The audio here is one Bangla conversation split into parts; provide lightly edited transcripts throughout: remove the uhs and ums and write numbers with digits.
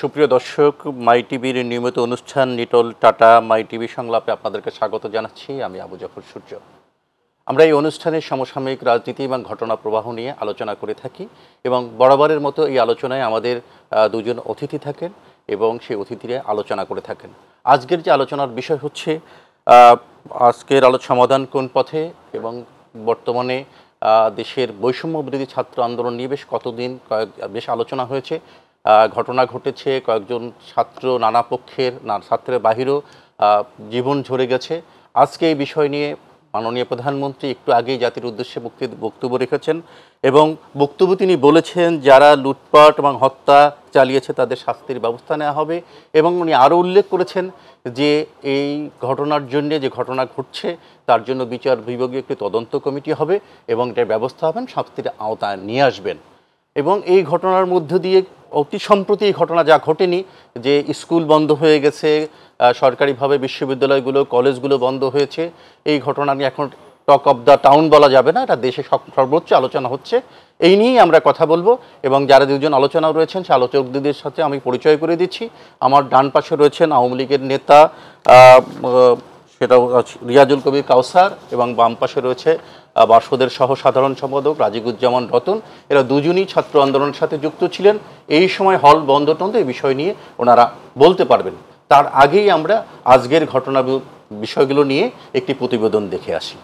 সুপ্রিয় দর্শক, মাই টিভির নিয়মিত অনুষ্ঠান নিটল টাটা মাই টিভি সংলাপে আপনাদেরকে স্বাগত জানাচ্ছি। আমি আবু জাফর সূর্য। আমরা এই অনুষ্ঠানে সমসাময়িক রাজনীতি এবং ঘটনা প্রবাহ নিয়ে আলোচনা করে থাকি এবং বরাবরের মতো এই আলোচনায় আমাদের দুজন অতিথি থাকেন এবং সেই অতিথিরা আলোচনা করে থাকেন। আজকের যে আলোচনার বিষয় হচ্ছে আজকের সমাধান কোন পথে, এবং বর্তমানে দেশের বৈষম্য বিরোধী ছাত্র আন্দোলন নিয়ে বেশ আলোচনা হয়েছে। ঘটনা ঘটেছে, কয়েকজন ছাত্র নানা পক্ষের ছাত্রের বাহিরেও জীবন ঝরে গেছে। আজকে এই বিষয় নিয়ে মাননীয় প্রধানমন্ত্রী একটু আগেই জাতির উদ্দেশ্যে বক্তব্য রেখেছেন এবং বক্তব্য তিনি বলেছেন যারা লুটপাট এবং হত্যা চালিয়েছে তাদের শাস্তির ব্যবস্থা নেওয়া হবে, এবং উনি আরও উল্লেখ করেছেন যে এই ঘটনার জন্য যে ঘটনা ঘটছে তার জন্য বিচার বিভাগীয় একটি তদন্ত কমিটি হবে এবং এটার ব্যবস্থা হবেন, শাস্তির আওতায় নিয়ে আসবেন। এবং এই ঘটনার মধ্য দিয়ে অতি সম্প্রতি এই ঘটনা যা ঘটেনি, যে স্কুল বন্ধ হয়ে গেছে, সরকারিভাবে বিশ্ববিদ্যালয়গুলো কলেজগুলো বন্ধ হয়েছে, এই ঘটনা নিয়ে এখন টক অফ দ্য টাউন বলা যাবে না, এটা দেশে সর্বোচ্চ আলোচনা হচ্ছে। এই নিয়েই আমরা কথা বলবো এবং যারা দুজন আলোচনাও রয়েছেন সে আলোচকদের সাথে আমি পরিচয় করে দিচ্ছি। আমার ডান পাশে রয়েছেন আওয়ামী লীগের নেতা সেটা রিয়াজুল কবির কাউসার, এবং বাম পাশে রয়েছে বাসদের সহ সাধারণ সম্পাদক রাজিকুজ্জামান রতন। এরা দুজনই ছাত্র আন্দোলনের সাথে যুক্ত ছিলেন। এই সময় হল বন্ধ টন্ধ এই বিষয় নিয়ে ওনারা বলতে পারবেন। তার আগেই আমরা আজকের ঘটনা বিষয়গুলো নিয়ে একটি প্রতিবেদন দেখে আসি।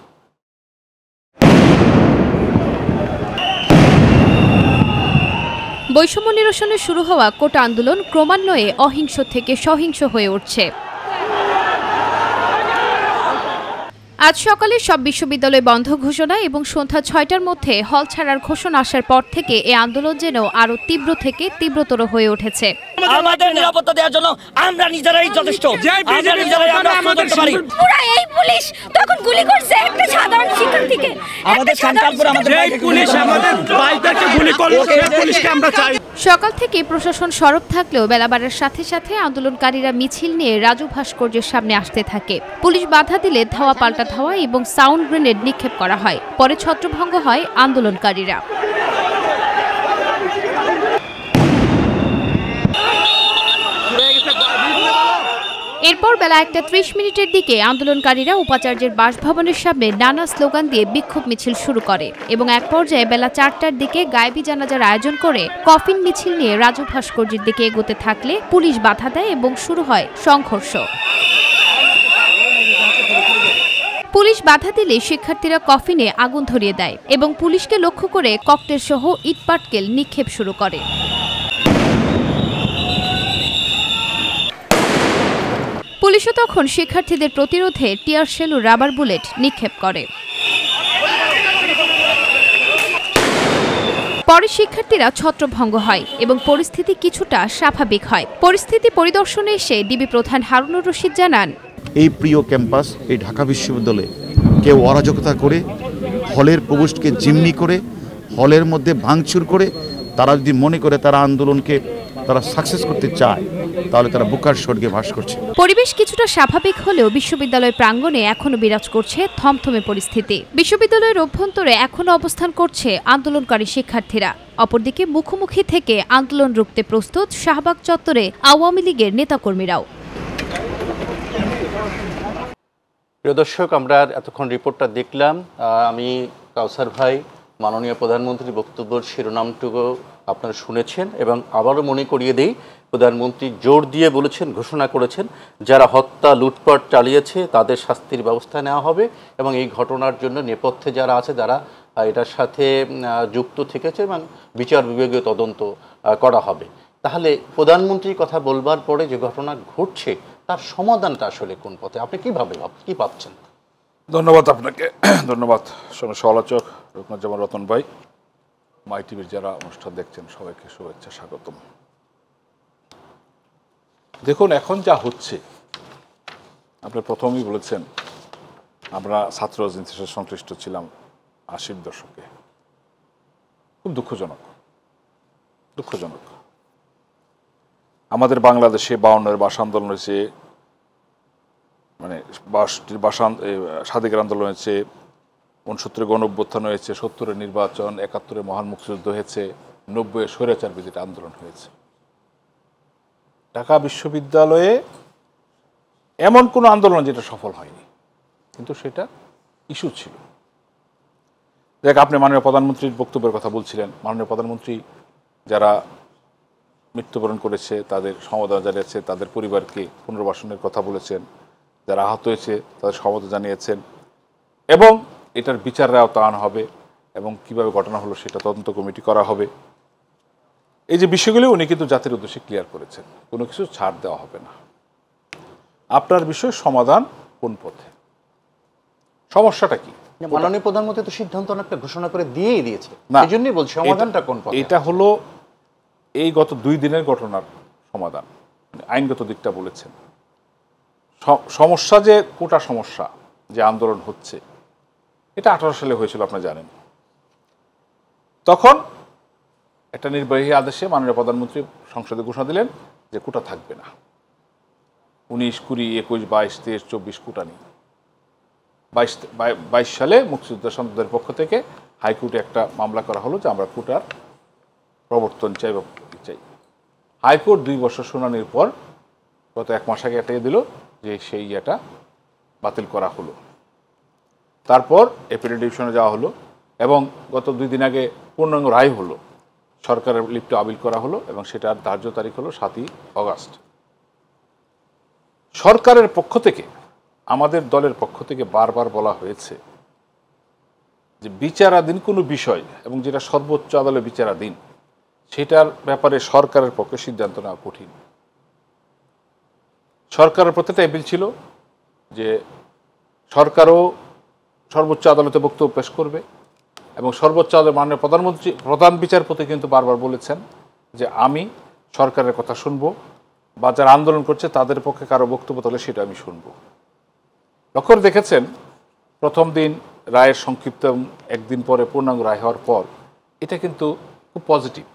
বৈষম্য নিরসনে শুরু হওয়া কোটা আন্দোলন ক্রমান্বয়ে অহিংস থেকে সহিংস হয়ে উঠছে। আজ সকালে সব বিশ্ববিদ্যালয় বন্ধ ঘোষণা এবং সন্ধ্যা ৬টার মধ্যে হল ছাড়ার ঘোষণা আসার পর থেকে এই আন্দোলন যেন আরো তীব্র থেকে তীব্রতর হয়ে উঠেছে। আমাদের নিরাপত্তা দেওয়ার জন্য আমরা নিজেরাই যথেষ্ট। পুরো এই পুলিশ তখন গুলি করছে একটা সাধারণ শিক্ষার্থীকে। আমাদের সন্তানপুর আমাদের পুলিশ আমাদের বাইকটাকে গুলি করলো, সেই পুলিশকে আমরা চাই। সকাল থেকে প্রশাসন সরব থাকলেও বেলা বাড়ার সাথে সাথে আন্দোলনকারীরা মিছিল নিয়ে রাজু ভাস্কর্যের সামনে আসতে থাকে। পুলিশ বাধা দিলে ধাওয়া পাল্টা ধাওয়া এবং সাউন্ড গ্রেনেড নিক্ষেপ করা হয়। পরে ছত্রভঙ্গ হয় আন্দোলনকারীরা। এরপর বেলা 1:30 দিকে আন্দোলনকারীরা উপাচার্যের বাসভবনের সামনে নানা স্লোগান দিয়ে বিক্ষোভ মিছিল শুরু করে এবং এক পর্যায়ে বেলা 4টার দিকে গায়েবী জানাজার আয়োজন করে কফিন মিছিল নিয়ে রাজু ভাস্কর্যের দিকে এগোতে থাকলে পুলিশ বাধা দেয় এবং শুরু হয় সংঘর্ষ। পুলিশ বাধা দিলে শিক্ষার্থীরা কফিনে আগুন ধরিয়ে দেয় এবং পুলিশকে লক্ষ্য করে ককটেল সহ ইটপাটকেল নিক্ষেপ শুরু করে। পুলিশও তখন শিক্ষার্থীদের প্রতিরোধে টিয়ার শেল ও রাবার বুলেট নিক্ষেপ করে। পরে শিক্ষার্থীরা ছত্রভঙ্গ হয় এবং পরিস্থিতি কিছুটা স্বাভাবিক হয়। পরিস্থিতি পরিদর্শনে এসে ডিবি প্রধান হারুনুর রশিদ জানান, এই প্রিয় ক্যাম্পাস এই ঢাকা বিশ্ববিদ্যালয়ে কেউ অরাজকতা করে হলের প্রবেশকে জিম্মি করে হলের মধ্যে ভাঙচুর করে তারা যদি মনে করে তারা আন্দোলনকে তারা সাকসেস করতে চায় তাহলে তারা বুকার স্বর্গে বাস করছে। পরিবেশ কিছুটা স্বাভাবিক হলেও বিশ্ববিদ্যালয় প্রাঙ্গণে এখনো বিরাজ করছে থমথমে পরিস্থিতি। বিশ্ববিদ্যালয়ের অভ্যন্তরে এখনো অবস্থান করছে আন্দোলনকারী শিক্ষার্থীরা। অপরদিকে মুখোমুখি থেকে আন্দোলন রুখতে প্রস্তুত শাহবাগ চত্বরে আওয়ামী লীগের নেতাকর্মীরাও। প্রিয় দর্শক, আমরা এতক্ষণ রিপোর্টটা দেখলাম। আমি কাউসার ভাই মাননীয় প্রধানমন্ত্রীর বক্তব্যের শিরোনামটুকু আপনারা শুনেছেন এবং আবারও মনে করিয়ে দেই, প্রধানমন্ত্রী জোর দিয়ে বলেছেন, ঘোষণা করেছেন যারা হত্যা লুটপাট চালিয়েছে তাদের শাস্তির ব্যবস্থা নেওয়া হবে এবং এই ঘটনার জন্য নেপথ্যে যারা আছে যারা এটার সাথে যুক্ত থেকেছে এবং বিচার বিভাগীয় তদন্ত করা হবে। তাহলে প্রধানমন্ত্রীর কথা বলবার পরে যে ঘটনা ঘটছে তার সমাধানটা আসলে কোন পথে, আপনি কি ভাবছেন? ধন্যবাদ আপনাকে। ধন্যবাদ সমালোচক রুকনুজ্জামান রতন ভাই, মাই টিভির যারা অনুষ্ঠান দেখছেন সবাইকে শুভেচ্ছা, স্বাগতম। দেখুন, এখন যা হচ্ছে, আপনি প্রথমেই বলেছেন আমরা ছাত্র রাজনীতির সাথে সংশ্লিষ্ট ছিলাম 80-র দশকে। খুব দুঃখজনক। আমাদের বাংলাদেশে 52-এর ভাষা আন্দোলন হয়েছে, মানে 62-র আন্দোলন হয়েছে, 69-এর গণঅভ্যুত্থান হয়েছে, 70-এর নির্বাচন, 71-এর মহান মুক্তিযুদ্ধ হয়েছে, 90-এর স্বৈরাচার বিরোধী আন্দোলন হয়েছে। ঢাকা বিশ্ববিদ্যালয়ে এমন কোনো আন্দোলন যেটা সফল হয়নি, কিন্তু সেটা ইস্যু ছিল। দেখ, আপনি মাননীয় প্রধানমন্ত্রীর বক্তব্যের কথা বলছিলেন। মাননীয় প্রধানমন্ত্রী যারা মৃত্যুবরণ করেছে তাদের সমবেদনা জানিয়েছে, তাদের পরিবারকে পুনর্বাসনের কথা বলেছেন, যারা আহত হয়েছে তাদের সমবেদনা জানিয়েছেন, এবং এটার বিচারের আওতায় আনা হবে এবং কিভাবে ঘটনা হলো সেটা তদন্ত কমিটি করা হবে। এই যে বিষয়গুলো উনি কিন্তু জাতির উদ্দেশ্যে ক্লিয়ার করেছেন, কোনো কিছু ছাড় দেওয়া হবে না। আপনার বিষয় সমাধান কোন পথে, সমস্যাটা কি? মাননীয় প্রধানমন্ত্রী তো সিদ্ধান্ত অনেকটা ঘোষণা করে দিয়েই দিয়েছে, না, এই জন্যই বলছি সমাধানটা কোন পথে। এটা হলো এই গত 2 দিনের ঘটনার সমাধান, আইনগত দিকটা বলেছেন। সমস্যা যে কোটা সমস্যা, যে আন্দোলন হচ্ছে, এটা 18 সালে হয়েছিল, আপনি জানেন। তখন একটা নির্বাহী আদেশে মাননীয় প্রধানমন্ত্রী সংসদে ঘোষণা দিলেন যে কোটা থাকবে না। 19, 20, 21, 22, 23, 24 কোটা নেই। 22 সালে মুক্তিযোদ্ধা সন্তানদের পক্ষ থেকে হাইকোর্টে একটা মামলা করা হলো যে আমরা কোটার প্রবর্তন চাই বা চাই। হাইকোর্ট 2 বছর শুনানির পর গত 1 মাস আগে এটাই দিল যে সেই ইয়েটা বাতিল করা হলো। তারপর অ্যাপিলেট ডিভিশনে যাওয়া হলো এবং গত 2 দিন আগে পূর্ণাঙ্গ রায় হলো, সরকারের লিপ্ট আপিল করা হলো এবং সেটার ধার্য তারিখ হলো 7ই অগাস্ট। সরকারের পক্ষ থেকে, আমাদের দলের পক্ষ থেকে বারবার বলা হয়েছে যে বিচারাধীন কোনো বিষয় এবং যেটা সর্বোচ্চ আদালতে বিচারাধীন, সেটার ব্যাপারে সরকারের পক্ষে সিদ্ধান্ত নেওয়া কঠিন। সরকারের প্রত্যেকটা অ্যাপিল ছিল যে সরকারও সর্বোচ্চ আদালতে বক্তব্য পেশ করবে এবং সর্বোচ্চ আদালত মাননীয় প্রধান বিচারপতি কিন্তু বারবার বলেছেন যে আমি সরকারের কথা শুনবো, বা যারা আন্দোলন করছে তাদের পক্ষে কারো বক্তব্য তাহলে সেটা আমি শুনবো। লক্ষ্য করে দেখেছেন, প্রথম দিন রায়ের সংক্ষিপ্ত, একদিন পরে পূর্ণাঙ্গ রায় হওয়ার পর এটা কিন্তু খুব পজিটিভ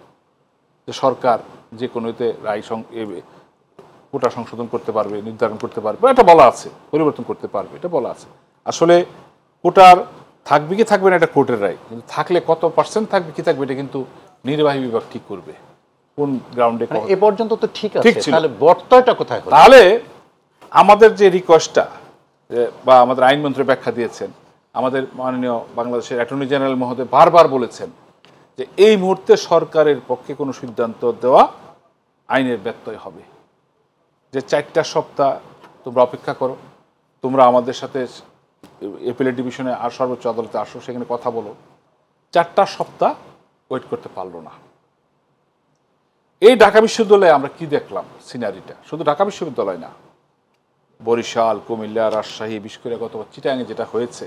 যে সরকার যে কোনোতে রায় কোটা সংশোধন করতে পারবে, নির্ধারণ করতে পারবে, এটা বলা আছে, পরিবর্তন করতে পারবে, এটা বলা আছে। আসলে কোটার থাকবে কি থাকবে না এটা কোর্টের রায়, কিন্তু থাকলে কত পার্সেন্ট থাকবে কি থাকবে এটা কিন্তু নির্বাহী বিভাগ ঠিক করবে কোন গ্রাউন্ডে। এ পর্যন্ত তো ঠিক ঠিক আছে, ছিল। তাহলে বর্তয়টা কোথায় হলো? তাহলে আমাদের যে রিকোয়েস্টটা বা আমাদের আইনমন্ত্রী ব্যাখ্যা দিয়েছেন, আমাদের মাননীয় বাংলাদেশের অ্যাটর্নি জেনারেল মহোদয় বারবার বলেছেন যে এই মুহূর্তে সরকারের পক্ষে কোনো সিদ্ধান্ত দেওয়া আইনের ব্যত্যয় হবে, যে 4টা সপ্তাহ তোমরা অপেক্ষা করো, তোমরা আমাদের সাথে অ্যাপিলেট ডিভিশনে আর সর্বোচ্চ আদালতে আসো, সেখানে কথা বলো। 4টা সপ্তাহ ওয়েট করতে পারলো না। এই ঢাকা বিশ্ববিদ্যালয়ে আমরা কি দেখলাম সিনারিটা, শুধু ঢাকা বিশ্ববিদ্যালয় না, বরিশাল, কুমিল্লা, রাজশাহী, বিশেষ করে গত চিটাগাঙে যেটা হয়েছে,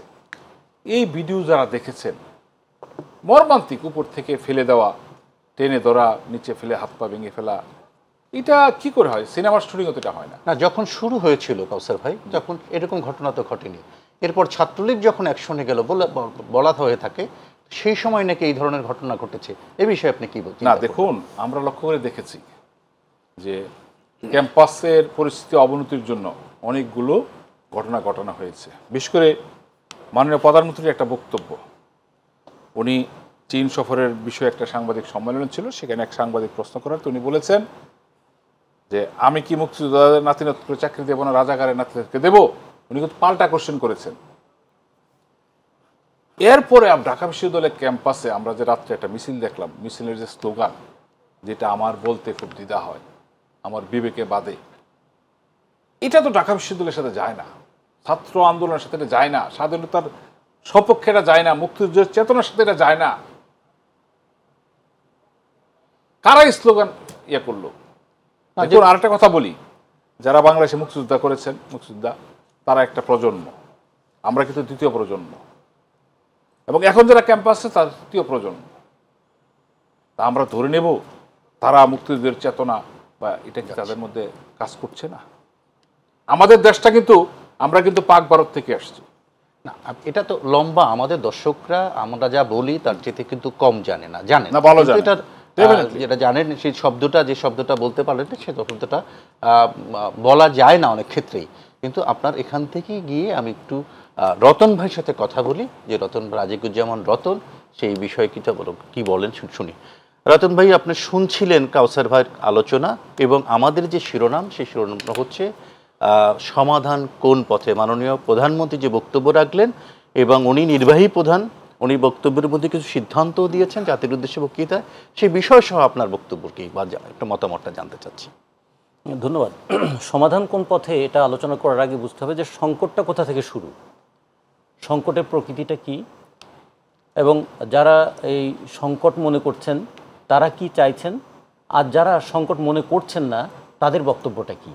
এই ভিডিও যারা দেখেছেন, মর্মান্তিক, উপর থেকে ফেলে দেওয়া, টেনে ধরা, নিচে ফেলে হাত পা ভেঙে ফেলা, এটা কি করে হয়? সিনেমার শুটিং তো এটা হয় না। না, যখন শুরু হয়েছিল কাউসার ভাই, যখন এরকম ঘটনা তো ঘটেনি, এরপর ছাত্রলীগ যখন অ্যাকশনে গেল বলা হয়ে থাকে, সেই সময় নাকি এই ধরনের ঘটনা ঘটেছে। এই বিষয়ে আপনি কি বলছেন? না, দেখুন, আমরা লক্ষ্য করে দেখেছি যে ক্যাম্পাসের পরিস্থিতি অবনতির জন্য অনেকগুলো ঘটনা ঘটানো হয়েছে। বিশেষ করে মাননীয় প্রধানমন্ত্রীর একটা বক্তব্য, উনি চীন সফরের বিষয়ে একটা সাংবাদিক সম্মেলন ছিল, সেখানে এক সাংবাদিক প্রশ্ন করার তো উনি বলেছেন যে আমি কি মুক্তিযোদ্ধাদের নাতিনাতকে চাকরি দেবো না রাজাকারের নাতিনাতকে দেবো? উনি কিন্তু পাল্টা কোশ্চেন করেছেন। এরপরে ঢাকা বিশ্ববিদ্যালয়ের ক্যাম্পাসে আমরা যে রাত্রে একটা মিছিল দেখলাম, মিছিলের যে স্লোগান, যেটা আমার বলতে খুব দ্বিধা হয়, আমার বিবেকে বাদে, এটা তো ঢাকা বিশ্ববিদ্যালয়ের সাথে যায় না, ছাত্র আন্দোলনের সাথে এটা যায় না, স্বাধীনতার সপক্ষে এটা যায় না, মুক্তিযুদ্ধের চেতনার সাথে এটা যায় না। কারা স্লোগান ইয়ে করলো? আরেকটা কথা বলি, যারা বাংলাদেশে মুক্তিযোদ্ধা করেছেন, মুক্তিযোদ্ধা, তারা একটা প্রজন্ম, আমরা কিন্তু দ্বিতীয় প্রজন্ম, এবং এখন যারা ক্যাম্পাসে তার তৃতীয় প্রজন্ম। তা আমরা ধরে নেব তারা মুক্তিযুদ্ধের চেতনা বা এটা কি তাদের মধ্যে কাজ করছে না? আমাদের দেশটা কিন্তু, আমরা কিন্তু পাক ভারত থেকে আসছি না, এটা তো লম্বা, আমাদের দর্শকরা আমরা যা বলি তার চেয়ে কিন্তু কম জানে না, জানে না, ভালো জানে। এটার যেটা জানেন সেই শব্দটা, যে শব্দটা বলতে পারলেন সে শব্দটা বলা যায় না অনেক ক্ষেত্রেই। কিন্তু আপনার এখান থেকে গিয়ে আমি একটু রতন ভাইয়ের সাথে কথা বলি, যে রতন রাজিকুজ্জামান রতন সেই বিষয়ে কি বলেন শুনি। রতন ভাই, আপনি শুনছিলেন কাউসার ভাইয়ের আলোচনা, এবং আমাদের যে শিরোনাম, সেই শিরোনামটা হচ্ছে সমাধান কোন পথে। মাননীয় প্রধানমন্ত্রী যে বক্তব্য রাখলেন, এবং উনি নির্বাহী প্রধান, উনি বক্তব্যের মধ্যে কিছু সিদ্ধান্তও দিয়েছেন জাতির উদ্দেশ্যে বক্তৃতা, সেই বিষয় সহ আপনার বক্তব্য কি বা একটা মতামতটা জানতে চাচ্ছি। ধন্যবাদ। সমাধান কোন পথে এটা আলোচনা করার আগে বুঝতে হবে যে সংকটটা কোথা থেকে শুরু, সংকটের প্রকৃতিটা কি, এবং যারা এই সংকট মনে করছেন তারা কি চাইছেন, আর যারা সংকট মনে করছেন না তাদের বক্তব্যটা কি।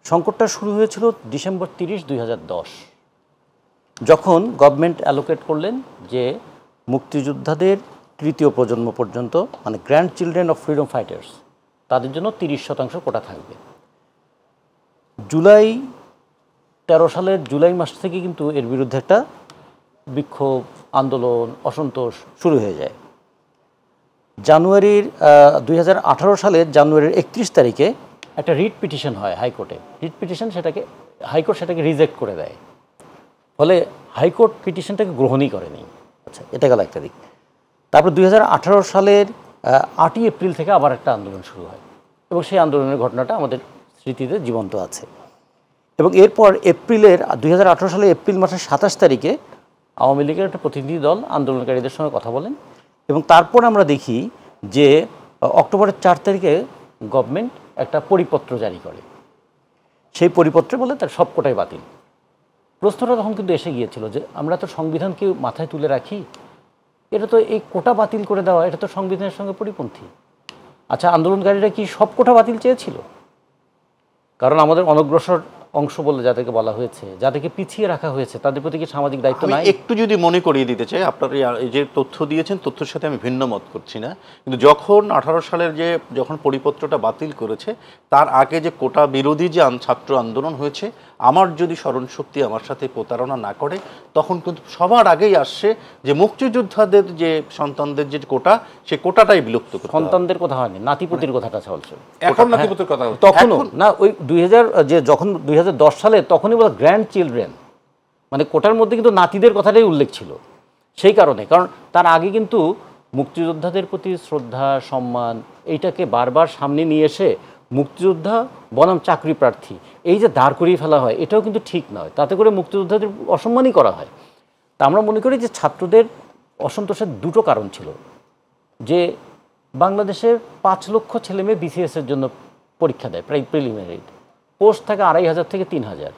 সংকটটা শুরু হয়েছিল ডিসেম্বর 30, 2010, যখন গভর্নমেন্ট অ্যালোকেট করলেন যে মুক্তিযোদ্ধাদের তৃতীয় প্রজন্ম পর্যন্ত, মানে grand children of freedom fighters, তাদের জন্য 30% কোটা থাকবে। জুলাই 13 সালের জুলাই মাস থেকে কিন্তু এর বিরুদ্ধে একটা বিক্ষোভ, আন্দোলন, অসন্তোষ শুরু হয়ে যায়। জানুয়ারির 2018 সালের জানুয়ারির 31 তারিখে একটা রিট পিটিশন হয় হাইকোর্টে। রিট পিটিশন, সেটাকে হাইকোর্ট সেটাকে রিজেক্ট করে দেয়, ফলে হাইকোর্ট পিটিশনটাকে গ্রহণই করেনি। আচ্ছা, এটা গেল একটা দিক। তারপর 2018 সালের 8ই এপ্রিল থেকে আবার একটা আন্দোলন শুরু হয়, এবং সেই আন্দোলনের ঘটনাটা আমাদের স্মৃতিতে জীবন্ত আছে। এবং এরপর 2018 সালের এপ্রিল মাসের 27 তারিখে আওয়ামী লীগের একটা প্রতিনিধি দল আন্দোলনকারীদের সঙ্গে কথা বলেন, এবং তারপর আমরা দেখি যে অক্টোবরের 4 তারিখে গভর্নমেন্ট একটা পরিপত্র জারি করে। সেই পরিপত্রে বলে তার সবকটাই বাতিল। প্রশ্নটা তখন কিন্তু এসে গিয়েছিল যে আমরা তো সংবিধানকে মাথায় তুলে রাখি, এটা তো এই কোটা বাতিল করে দেওয়া, এটা তো সংবিধানের সঙ্গে পরিপন্থী। আচ্ছা, আন্দোলনকারীরা কি সব কোটা বাতিল চেয়েছিল? কারণ আমাদের অনগ্রসর অংশ বলে যাদেরকে বলা হয়েছে, যাদেরকে পিছিয়ে রাখা হয়েছে, তাদের প্রতি কি সামাজিক দায়িত্ব নাই? একটু যদি মনে করিয়ে দিতে চাই, আপনার এই যে তথ্য দিয়েছেন, তথ্যের সাথে আমি ভিন্ন মত করছি না, কিন্তু যখন 18 সালের যখন পরিপত্রটা বাতিল করেছে, তার আগে যে কোটা বিরোধী যে ছাত্র আন্দোলন হয়েছে, আমার যদি স্মরণশক্তি আমার সাথে প্রতারণা না করে, তখন কিন্তু সবার আগেই আসছে যে মুক্তিযোদ্ধাদের যে সন্তানদের যে কোটা, সেই কোটাটাই বিলুপ্ত করতে হবে। সন্তানদের কথা হয়নি, নাতিপুতির কথাটা চলছে এখন নাতিপুতির কথা হচ্ছে। তখনও না, ওই 2010 সালে তখনই বলা গ্র্যান্ড চিলড্রেন, মানে কোটার মধ্যে কিন্তু নাতিদের কথাটাই উল্লেখ ছিল। সেই কারণে, কারণ তার আগে কিন্তু মুক্তিযোদ্ধাদের প্রতি শ্রদ্ধা, সম্মান, এইটাকে বারবার সামনে নিয়ে এসে মুক্তিযোদ্ধা বনাম চাকরি প্রার্থী এই যে দাঁড় করিয়ে ফেলা হয়, এটাও কিন্তু ঠিক নয়। তাতে করে মুক্তিযোদ্ধাদের অসম্মানই করা হয়। তা আমরা মনে করি যে ছাত্রদের অসন্তোষের দুটো কারণ ছিল, যে বাংলাদেশের 5 লক্ষ ছেলেমেয়ে বিসিএসের জন্য পরীক্ষা দেয়, প্রায় প্রিলিমিনারি পোস্ট থাকে 2500 থেকে 3000।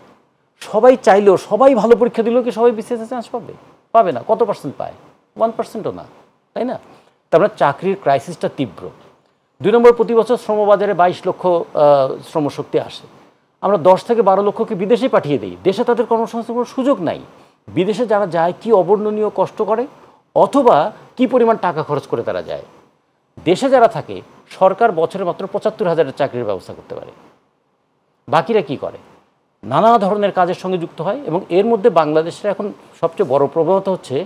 সবাই চাইলেও, সবাই ভালো পরীক্ষা দিলেও কি সবাই বিসিএসে চান্স পাবে? পাবে না। কত পার্সেন্ট পায়? 1%ও না, তাই না? তারপরে চাকরির ক্রাইসিসটা তীব্র। 2 নম্বর, প্রতি বছর শ্রমবাজারে 22 লক্ষ শ্রমশক্তি আসে, আমরা 10 থেকে 12 লক্ষকে বিদেশে পাঠিয়ে দিই। দেশে তাদের কর্মসংস্থানের সুযোগ নাই। বিদেশে যারা যায় কি অবর্ণনীয় কষ্ট করে, অথবা কি পরিমাণ টাকা খরচ করে তারা যায়। দেশে যারা থাকে, সরকার বছরে মাত্র 75,000 চাকরির ব্যবস্থা করতে পারে। বাকিরা কি করে? নানা ধরনের কাজের সঙ্গে যুক্ত হয়, এবং এর মধ্যে বাংলাদেশের এখন সবচেয়ে বড় প্রবণতা হচ্ছে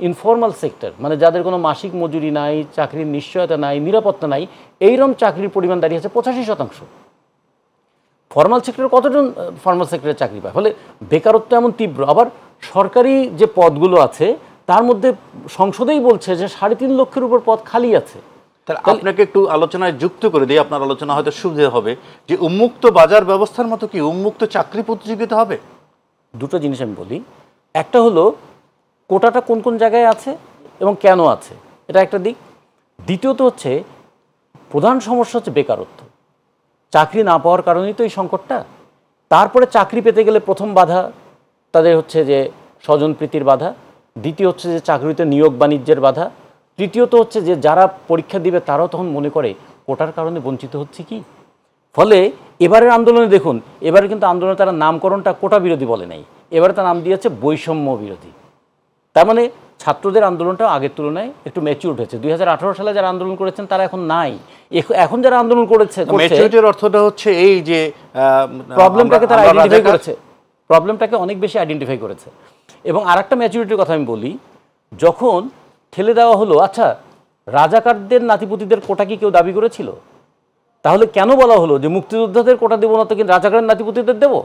ইনফর্মাল সেক্টর, মানে যাদের কোনো মাসিক মজুরি নাই, চাকরির নিশ্চয়তা নাই, নিরাপত্তা নাই, এইরকম চাকরির পরিমাণ দাঁড়িয়েছে 85%। ফর্মাল সেক্টরে কতজন ফর্মাল সেক্টরে চাকরি পায়? ফলে বেকারত্ব এমন তীব্র। আবার সরকারি যে পদগুলো আছে তার মধ্যে সংসদেই বলছে যে 3.5 লক্ষের উপর পদ খালি আছে। তাহলে আপনাকে একটু আলোচনায় যুক্ত করে দিই, আপনার আলোচনা হয়তো সুবিধা হবে, যে উন্মুক্ত বাজার ব্যবস্থার মতো কি উন্মুক্ত চাকরি প্রতিযোগিতা হবে? দুটো জিনিস আমি বলি। একটা হলো কোটাটা কোন কোন জায়গায় আছে এবং কেন আছে, এটা একটা দিক। দ্বিতীয়ত হচ্ছে প্রধান সমস্যা হচ্ছে বেকারত্ব। চাকরি না পাওয়ার কারণেই তো এই সংকটটা। তারপরে চাকরি পেতে গেলে প্রথম বাধা তাদের হচ্ছে যে স্বজনপ্রীতির বাধা, দ্বিতীয় হচ্ছে যে চাকরিতে নিয়োগ বাণিজ্যের বাধা, তৃতীয়ত হচ্ছে যে যারা পরীক্ষা দিবে তারাও তখন মনে করে কোটার কারণে বঞ্চিত হচ্ছে কি। ফলে এবারের আন্দোলনে দেখুন, এবারে কিন্তু আন্দোলনে তারা নামকরণটা কোটা বিরোধী বলে নাই, এবারে তার নাম দিয়েছে বৈষম্য বিরোধী। তার মানে ছাত্রদের আন্দোলনটা আগের তুলনায় একটু ম্যাচিউরড হয়েছে। 2018 সালে যারা আন্দোলন করেছেন তারা এখন নাই। এখন যারা আন্দোলন করেছে, ম্যাচিউরিটির অর্থটা হচ্ছে এই যে প্রবলেমটাকে তারা আইডেন্টিফাই করেছে, প্রবলেমটাকে অনেক বেশি আইডেন্টিফাই করেছে। এবং আরেকটা ম্যাচিউরিটির কথা আমি বলি, যখন ঠেলে দেওয়া হলো, আচ্ছা রাজাকারদের নাতিপুতিদের কোটা কি কেউ দাবি করেছিল? তাহলে কেন বলা হলো যে মুক্তিযোদ্ধাদের কোটা দেবো না, তো কিন্তু রাজাকারের নাতিপুতিদের দেবো?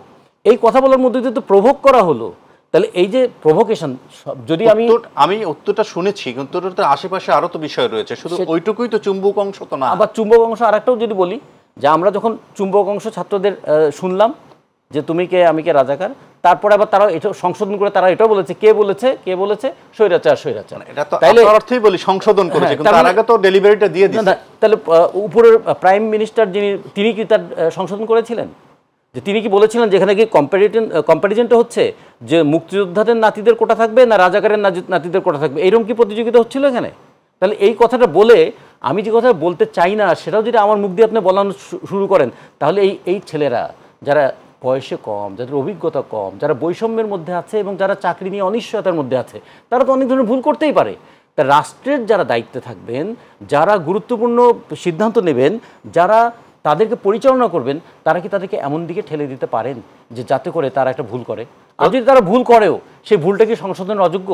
এই কথা বলার মধ্যে দিয়ে তো প্রভোগ করা হলো তাহলে এই যে প্রভোকেশন, যদি আমি উত্তরটা শুনেছি, কিন্তু উত্তরটার আশেপাশে আরো তো বিষয় রয়েছে, শুধু ওইটুকুই তো চুম্বক অংশ তো না। আবার চুম্বক অংশ আরেকটাও যদি বলি, যে আমরা যখন চুম্বক অংশ ছাত্রদের শুনলাম যে তুমি কে আমি কে রাজাকার, তারপরে আবার তারা এটা সংশোধন করে তারা এটাও বলেছে, কে বলেছে স্বৈরাচার। এটা তো আপনার অর্থেই বলি সংশোধন করেছে, কিন্তু তার আগে তো ডেলিভারিটা দিয়ে দিয়েছে। তাহলে উপরের প্রাইম মিনিস্টার তিনি কি তার সংশোধন করেছিলেন? যে তিনি কি বলেছিলেন যেখানে কি কম্প্যারিজনটা হচ্ছে যে মুক্তিযোদ্ধাদের নাতিদের কোটা থাকবে না রাজাকারের নাতিদের কোটা থাকবে, এইরকম কি প্রতিযোগিতা হচ্ছিল এখানে? তাহলে এই কথাটা বলে আমি যে কথা বলতে চাই না সেটাও যদি আমার মুখ দিয়ে আপনি বলানো শুরু করেন, তাহলে এই ছেলেরা যারা বয়সে কম, যাদের অভিজ্ঞতা কম, যারা বৈষম্যের মধ্যে আছে এবং যারা চাকরি নিয়ে অনিশ্চয়তার মধ্যে আছে, তারা তো অনেক ধরনের ভুল করতেই পারে। তা রাষ্ট্রের যারা দায়িত্বে থাকবেন, যারা গুরুত্বপূর্ণ সিদ্ধান্ত নেবেন, যারা তাদেরকে পরিচালনা করবেন, তারা কি তাদেরকে এমন দিকে ঠেলে দিতে পারেন যে যাতে করে তারা একটা ভুল করে? আর যদি তারা ভুল করেও সেই ভুলটা কি সংশোধনের অযোগ্য?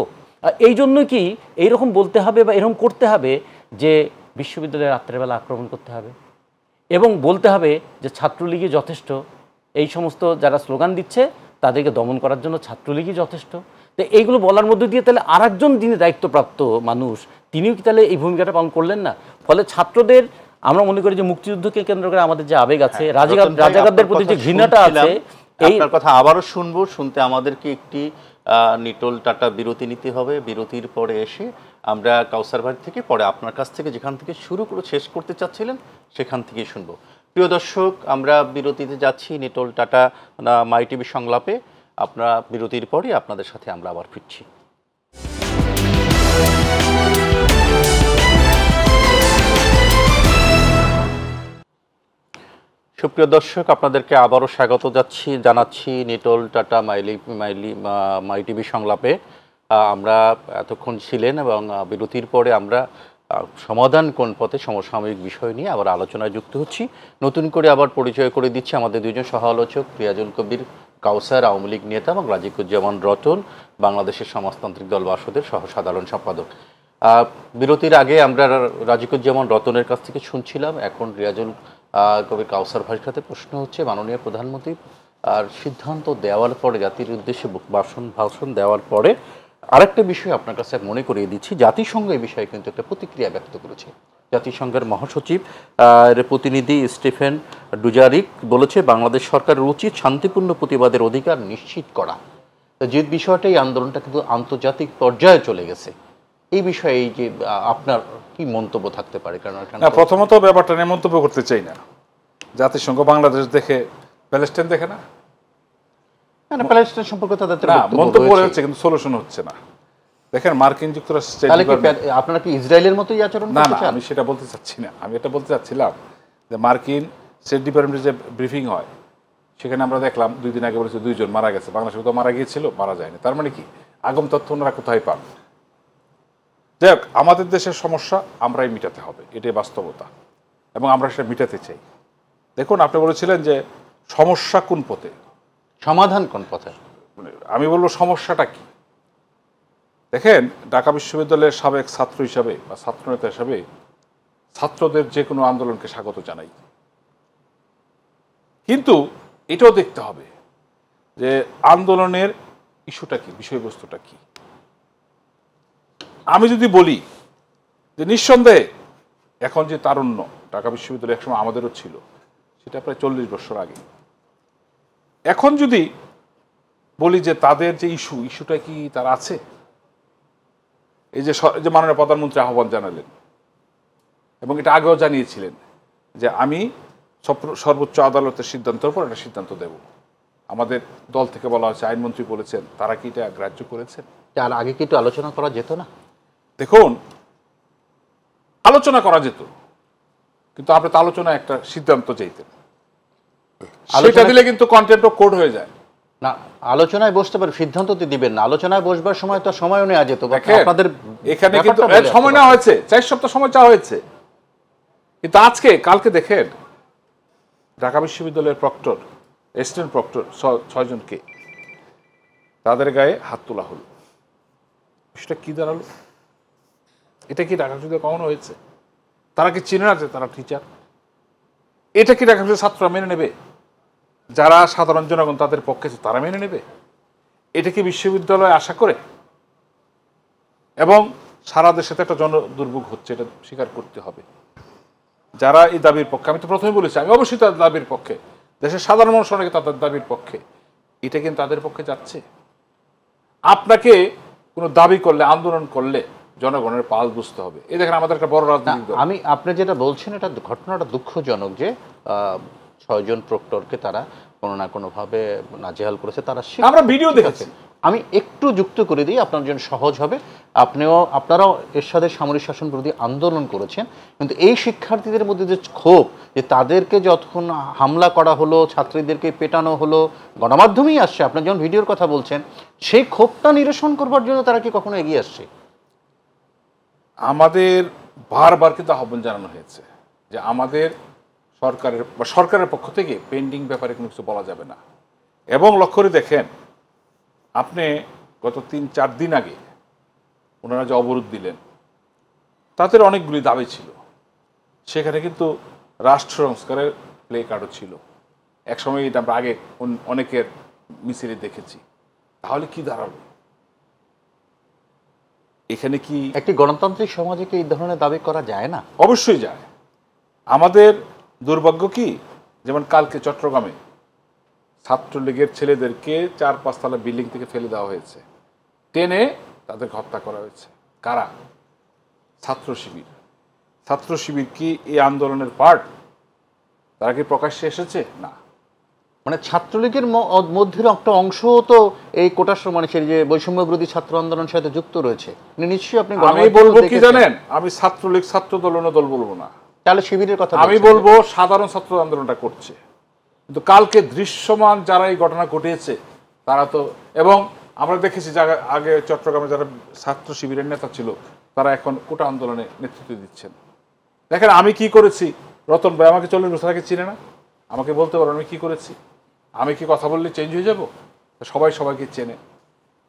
এই জন্য কি এইরকম বলতে হবে বা এরকম করতে হবে যে বিশ্ববিদ্যালয়ে রাত্রেবেলা আক্রমণ করতে হবে এবং বলতে হবে যে ছাত্রলীগই যথেষ্ট, এই সমস্ত যারা স্লোগান দিচ্ছে তাদেরকে দমন করার জন্য ছাত্রলীগই যথেষ্ট? তো এইগুলো বলার মধ্যে দিয়ে তাহলে আরেকজন যিনি দায়িত্বপ্রাপ্ত মানুষ তিনিও কি তাহলে এই ভূমিকাটা পালন করলেন না? ফলে ছাত্রদের আমরা মনে করি যে মুক্তিযুদ্ধকে কেন্দ্র করে আমাদের যে আবেগ আছে, রাজাকারদের প্রতি যে ঘৃণাটা আছে, আপনার কথা আবারও শুনতে আমাদেরকে একটি নিটোল টাটা বিরতি নিতে হবে। বিরতির পরে এসে আমরা কাউসার বাড়ি থেকে পরে আপনার কাছ থেকে যেখান থেকে শুরু করে শেষ করতে চাচ্ছিলেন সেখান থেকেই শুনবো। প্রিয় দর্শক, আমরা বিরতিতে যাচ্ছি নিটোল টাটা মাই টিভি সংলাপে। আপনারা বিরতির পরে আপনাদের সাথে আমরা আবার ফিরছি। সুপ্রিয় দর্শক, আপনাদেরকে আবারও স্বাগত জানাচ্ছি নিটোল টাটা মাই টিভি সংলাপে। আমরা এতক্ষণ ছিলেন এবং বিরতির পরে আমরা সমাধান কোন পথে সমসাময়িক বিষয় নিয়ে আবার আলোচনায় যুক্ত হচ্ছি। নতুন করে আবার পরিচয় করে দিচ্ছি আমাদের দুজন সহ আলোচক, রিয়াজুল কবির কাউসার, আওয়ামী লীগ নেতা, এবং রাজিকুজ্জামান রতন, বাংলাদেশের সমাজতান্ত্রিক দল বাসদের সহ সাধারণ সম্পাদক। বিরতির আগে আমরা রাজিকুজ্জামান রতনের কাছ থেকে শুনছিলাম, এখন রিয়াজুল কবির কাউসার ভাইয়ের সাথে প্রশ্ন হচ্ছে মাননীয় প্রধানমন্ত্রী আর সিদ্ধান্ত দেওয়ার পরে, জাতির উদ্দেশ্যে ভাষণ দেওয়ার পরে আরেকটা বিষয় আপনার কাছে মনে করিয়ে দিচ্ছি, জাতিসংঘ এই বিষয়ে কিন্তু একটা প্রতিক্রিয়া ব্যক্ত করেছে। জাতিসংঘের মহাসচিব প্রতিনিধি স্টিফেন ডুজারিক বলেছে বাংলাদেশ সরকারের উচিত শান্তিপূর্ণ প্রতিবাদের অধিকার নিশ্চিত করা। যে বিষয়টা এই আন্দোলনটা কিন্তু আন্তর্জাতিক পর্যায়ে চলে গেছে, এই বিষয়ে এই যে আপনার কি মন্তব্য থাকতে পারে? কারণ প্রথমত ব্যাপারটা নিয়ে মন্তব্য করতে চাই না। জাতিসংঘ বাংলাদেশ দেখে প্যালেস্টাইন দেখে না, প্যালেস্টাইন সম্পর্কে তাদের মন্তব্য হচ্ছে কিন্তু সলিউশন হচ্ছে না। দেখেন মার্কিন যুক্তরাষ্ট্র, আপনারা কি ইসরায়েলের মতোই আচরণ? না, আমি সেটা বলতে চাচ্ছি না। আমি এটা বলতে চাচ্ছিলাম যে মার্কিন স্টেট ডিপার্টমেন্টের যে ব্রিফিং হয় সেখানে আমরা দেখলাম 2 দিন আগে বলেছে 2 জন মারা গেছে। বাংলাদেশে তো মারা গিয়েছিল, মারা যায়নি। তার মানে কি আগম তথ্য ওনারা কোথায় পান? যাই হোক, আমাদের দেশের সমস্যা আমরাই মিটাতে হবে, এটাই বাস্তবতা, এবং আমরা সেটা মিটাতে চাই। দেখুন, আপনি বলেছিলেন যে সমস্যা কোন পথে, সমাধান কোন পথে। আমি বলবো সমস্যাটা কি। দেখেন, ঢাকা বিশ্ববিদ্যালয়ের সাবেক ছাত্র হিসাবে বা ছাত্রনেতা হিসাবে ছাত্রদের যে কোনো আন্দোলনকে স্বাগত জানাই, কিন্তু এটাও দেখতে হবে যে আন্দোলনের ইস্যুটা কি, বিষয়বস্তুটা কি। আমি যদি বলি যে নিঃসন্দেহে এখন যে তারুণ্য ঢাকা বিশ্ববিদ্যালয় একসময় আমাদেরও ছিল, সেটা প্রায় 40 বছর আগে। এখন যদি বলি যে তাদের যে ইস্যুটা কি তার আছে, এই যে মাননীয় প্রধানমন্ত্রী আহ্বান জানালেন এবং এটা আগেও জানিয়েছিলেন যে আমি সর্বোচ্চ আদালতের সিদ্ধান্তের পর একটা সিদ্ধান্ত দেব। আমাদের দল থেকে বলা হয়েছে, আইনমন্ত্রী বলেছেন, তারা কি এটা গ্রাহ্য করেছেন? তার আগে কি একটু আলোচনা করা যেত না? দেখুন, আলোচনা করা যেত, কিন্তু আপনি তো আলোচনা একটা সিদ্ধান্ত চাইতেন, সেটা দিলে কিন্তু কন্টেন্ট অফ কোর্ট হয়ে যায় না। আলোচনায় বসতে পারে, সিদ্ধান্ত তো দিবেন না। আলোচনায় বসবার সময় তো সময়ও নেওয়া যেত। আপনাদের এখানে কিন্তু সময় নেওয়া হয়েছে, 4 সপ্তাহ সময় চাওয়া হয়েছে, কিন্তু কালকে দেখেন ঢাকা বিশ্ববিদ্যালয়ের প্রক্টর, অ্যাসিস্ট্যান্ট প্রক্টর 6 জনকে তাদের গায়ে হাত তোলা হলো। সেটা কি দাঁড়ালো? এটা কি ঢাকা বিশ্ববিদ্যালয়ে কখনো হয়েছে? তারা কি চিনে না যে তারা টিচার? এটা কি ঢাকা বিশ্ববিদ্যালয়ের ছাত্ররা মেনে নেবে? যারা সাধারণ জনগণ তাদের পক্ষে তারা মেনে নেবে? এটা কি বিশ্ববিদ্যালয় আশা করে? এবং সারা দেশে তো একটা দুর্ভোগ হচ্ছে, এটা স্বীকার করতে হবে। যারা এই দাবির পক্ষে, আমি তো প্রথমে বলেছি আমি অবশ্যই তাদের দাবির পক্ষে, দেশের সাধারণ মানুষ অনেকে তাদের দাবির পক্ষে, এটা কিন্তু তাদের পক্ষে যাচ্ছে। আপনাকে কোনো দাবি করলে, আন্দোলন করলে জনগণের পাল বুঝতে হবে। এই দেখেন আমাদের একটা বড় রাজনীতি দল। আমি আপনি যেটা বলছেন এটা ঘটনাটা দুঃখজনক যে 6 জন প্রক্টরকে তারা কোনো না কোনোভাবে নাজেহাল করেছে। তারা আমরা ভিডিও দেখেছি। আমি একটু যুক্ত করে দিই আপনার জন্য সহজ হবে। আপনারাও এরশাদের সামরিক শাসন বিরোধী আন্দোলন করেছেন, কিন্তু এই শিক্ষার্থীদের মধ্যে যে ক্ষোভ, যে তাদেরকে যতক্ষণ হামলা করা হলো, ছাত্রীদেরকে পেটানো হলো, গণমাধ্যমেই আসছে, আপনার যখন ভিডিওর কথা বলছেন, সেই ক্ষোভটা নিরসন করবার জন্য তারা কি কখনো এগিয়ে আসছে? আমাদের বারবার কিন্তু আহ্বান জানানো হয়েছে যে আমাদের সরকারের পক্ষ থেকে পেন্ডিং ব্যাপারে কোনো কিছু বলা যাবে না। এবং লক্ষ্য করে দেখেন, আপনি গত 3-4 দিন আগে ওনারা যে অবরোধ দিলেন, তাদের অনেকগুলি দাবি ছিল। সেখানে কিন্তু রাষ্ট্র সংস্কারের প্লে কার্ডও ছিল। একসময় এটা আমরা আগে অনেকের মিছিলে দেখেছি। তাহলে কি দাঁড়াবে? এখানে কি একটি গণতান্ত্রিক সমাজে কি এই ধরনের দাবি করা যায় না? অবশ্যই যায়। আমাদের দুর্ভাগ্য কি, যেমন কালকে চট্টগ্রামে ছাত্রলীগের ছেলেদেরকে 4-5 তলা বিল্ডিং থেকে ফেলে দেওয়া হয়েছে, টেনে তাদেরকে হত্যা করা হয়েছে। কারা? ছাত্র শিবির। ছাত্র শিবির কি এই আন্দোলনের পার্ট? তারা কি প্রকাশ্যে এসেছে? না। মানে ছাত্রলীগের মধ্যে একটা অংশ তো এই কোটা মানুষের যে বৈষম্য বিরোধী ছাত্র আন্দোলনের সাথে যুক্ত রয়েছে। নিশ্চয়ই আপনি আমি বলবো কি জানেন, আমি ছাত্রলীগ ছাত্র দল বলবো না, তাহলে শিবিরের কথা আমি বলবো সাধারণ ছাত্র আন্দোলনটা করছে। কিন্তু কালকে দৃশ্যমান যারা এই ঘটনা ঘটিয়েছে তারা তো, এবং আমরা দেখেছি যারা আগে চট্টগ্রামে যারা ছাত্র শিবিরের নেতা ছিল তারা এখন কোটা আন্দোলনে নেতৃত্ব দিচ্ছেন। দেখেন আমি কি করেছি, রতন ভাই আমাকে 40 বছর আগে চিনে না, আমাকে বলতে পারো আমি কি করেছি? আমি কি কথা বললে চেঞ্জ হয়ে যাব? সবাই সবাইকে চেনে।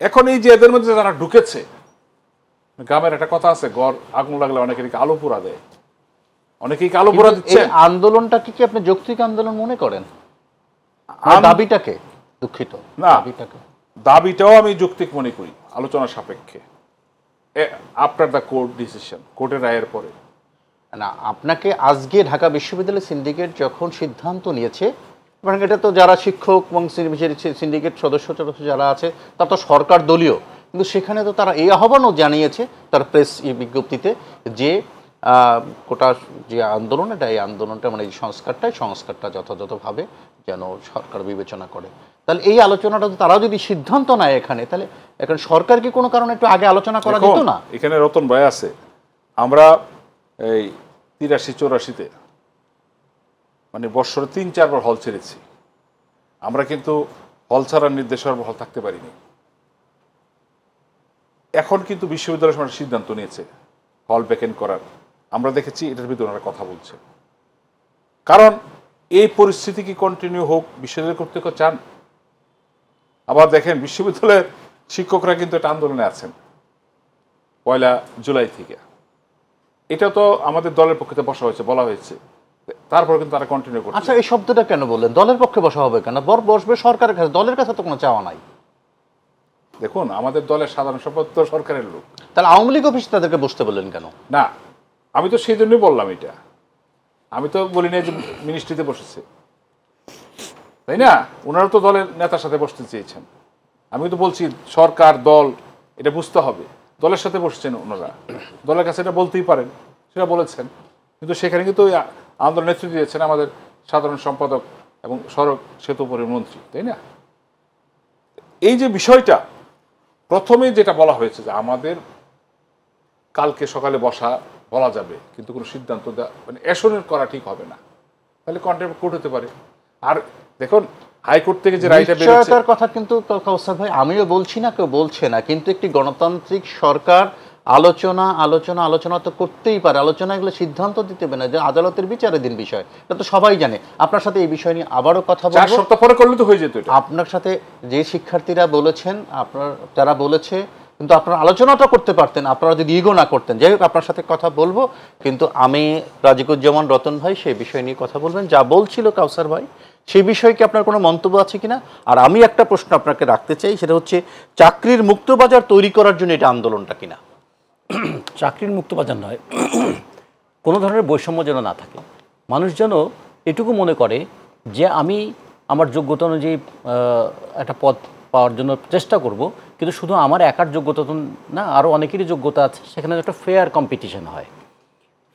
এখন এই যে এদের মধ্যে যারা ঢুকেছে, গ্রামের একটা কথা আছে, গড় আগুন লাগলে অনেকের আলো পোড়া দেয়, অনেকেই আলো পোড়া দিচ্ছে। আন্দোলনটাকে কি আপনি যৌক্তিক আন্দোলন মনে করেন? দাবিটাকে, দুঃখিত, না দাবিটাও আমি যৌক্তিক মনে করি, আলোচনা সাপেক্ষে, আফটার দ্য কোর্ট ডিসিশন, কোর্টের রায়ের পরে। না, আপনাকে আজকে ঢাকা বিশ্ববিদ্যালয় সিন্ডিকেট যখন সিদ্ধান্ত নিয়েছে, এবং এটা তো যারা শিক্ষক এবং সিন্ডিকেট সদস্য যারা আছে তারা তো সরকার দলীয়, কিন্তু সেখানে তো তারা এই আহ্বানও জানিয়েছে তার প্রেস বিজ্ঞপ্তিতে যে কোটা যে আন্দোলনটা, এই আন্দোলনটা মানে এই সংস্কারটা যথাযথভাবে যেন সরকার বিবেচনা করে। তাহলে এই আলোচনাটা তারাও যদি সিদ্ধান্ত নেয় এখানে, তাহলে এখন সরকার কি কোনো কারণে একটু আগে আলোচনা করা যেত না? এখানে রতন ভাই আছে, আমরা এই 83-84-তে মানে বৎসরে 3-4 বার হল ছেড়েছি। আমরা কিন্তু হল ছাড়ার নির্দেশের হল থাকতে পারিনি। এখন কিন্তু বিশ্ববিদ্যালয় সমাজ সিদ্ধান্ত নিয়েছে হল ভ্যাকেন্ট করার। আমরা দেখেছি এটার ভিতরে ওনারা কথা বলছে, কারণ এই পরিস্থিতি কি কন্টিনিউ হোক বিশ্ববিদ্যালয় কর্তৃপক্ষ চান। আবার দেখেন বিশ্ববিদ্যালয়ের শিক্ষকরা কিন্তু একটা আন্দোলনে আছেন 1 জুলাই থেকে। এটা তো আমাদের দলের পক্ষে বসা হয়েছে, বলা হয়েছে, তারপর কিন্তু তারা কন্টিনিউ করছে। আচ্ছা, এই শব্দটা কেন বললেন? দলের পক্ষে বসা হবে কেন? বসবে সরকারের কাছে, দলের কাছে তো কোনো চাওয়া নাই। দেখুন আমাদের দলের সাধারণ সম্পাদক তো সরকারের লোক, তাহলে আওয়ামী লীগ অফিস তাদেরকে বসতে বললেন কেন? না, আমি তো সেই জন্যই বললাম এটা, আমি তো বলি না যে মিনিস্ট্রিতে বসেছে, তাই না? ওনারা তো দলের নেতার সাথে বসতে চেয়েছেন। আমি তো বলছি সরকার দল এটা বুঝতে হবে, দলের সাথে বসছেন ওনারা, দলের কাছে এটা বলতেই পারেন, সেটা বলেছেন। কিন্তু সেখানে কিন্তু আন্দোলন নেতৃত্ব দিয়েছেন আমাদের সাধারণ সম্পাদক এবং সড়ক সেতু পরিমন্ত্রী, তাই না? এই যে বিষয়টা প্রথমে যেটা বলা হয়েছে যে আমাদের কালকে সকালে বসা বলা যাবে, কিন্তু কোনো সিদ্ধান্ত মানে অ্যাশনের করা ঠিক হবে না, তাহলে কন্টেম্পট কোর্ট হতে পারে। আর দেখুন হাইকোর্ট থেকে যে রায়টা বেরিয়েছে, তার কথা কিন্তু কাউসার ভাই আমিও বলছি না, কেউ বলছে না, কিন্তু একটি গণতান্ত্রিক সরকার আলোচনা তো করতেই পারে। আলোচনা এগুলো সিদ্ধান্ত দিতে পারে না, যে আদালতের বিচারাধীন বিষয়, এটা তো সবাই জানে। আপনার সাথে এই বিষয় নিয়ে আবারও কথা বলবো, 4 সপ্তাহ পরে করলে তো হয়ে যেত। আপনার সাথে যে শিক্ষার্থীরা বলেছেন, যারা বলেছে, কিন্তু আপনারা আলোচনাটা করতে পারতেন, আপনারা যদি ইগো না করতেন। যাই হোক, আপনার সাথে কথা বলবো, কিন্তু আমি রাজিকুজ্জামান রতন ভাই সেই বিষয় নিয়ে কথা বলবেন। যা বলছিল কাউসার ভাই সেই বিষয়ে কি আপনার কোনো মন্তব্য আছে কিনা? আর আমি একটা প্রশ্ন আপনাকে রাখতে চাই, সেটা হচ্ছে চাকরির মুক্ত বাজার তৈরি করার জন্য এটা আন্দোলনটা কিনা? চাকরির মুক্তবাজার নয়, কোনো ধরনের বৈষম্য যেন না থাকে। মানুষ যেন এটুকু মনে করে যে আমি আমার যোগ্যতা অনুযায়ী একটা পদ পাওয়ার জন্য চেষ্টা করব, কিন্তু শুধু আমার একার যোগ্যতা তো না, আরও অনেকেরই যোগ্যতা আছে, সেখানে একটা ফেয়ার কম্পিটিশন হয়।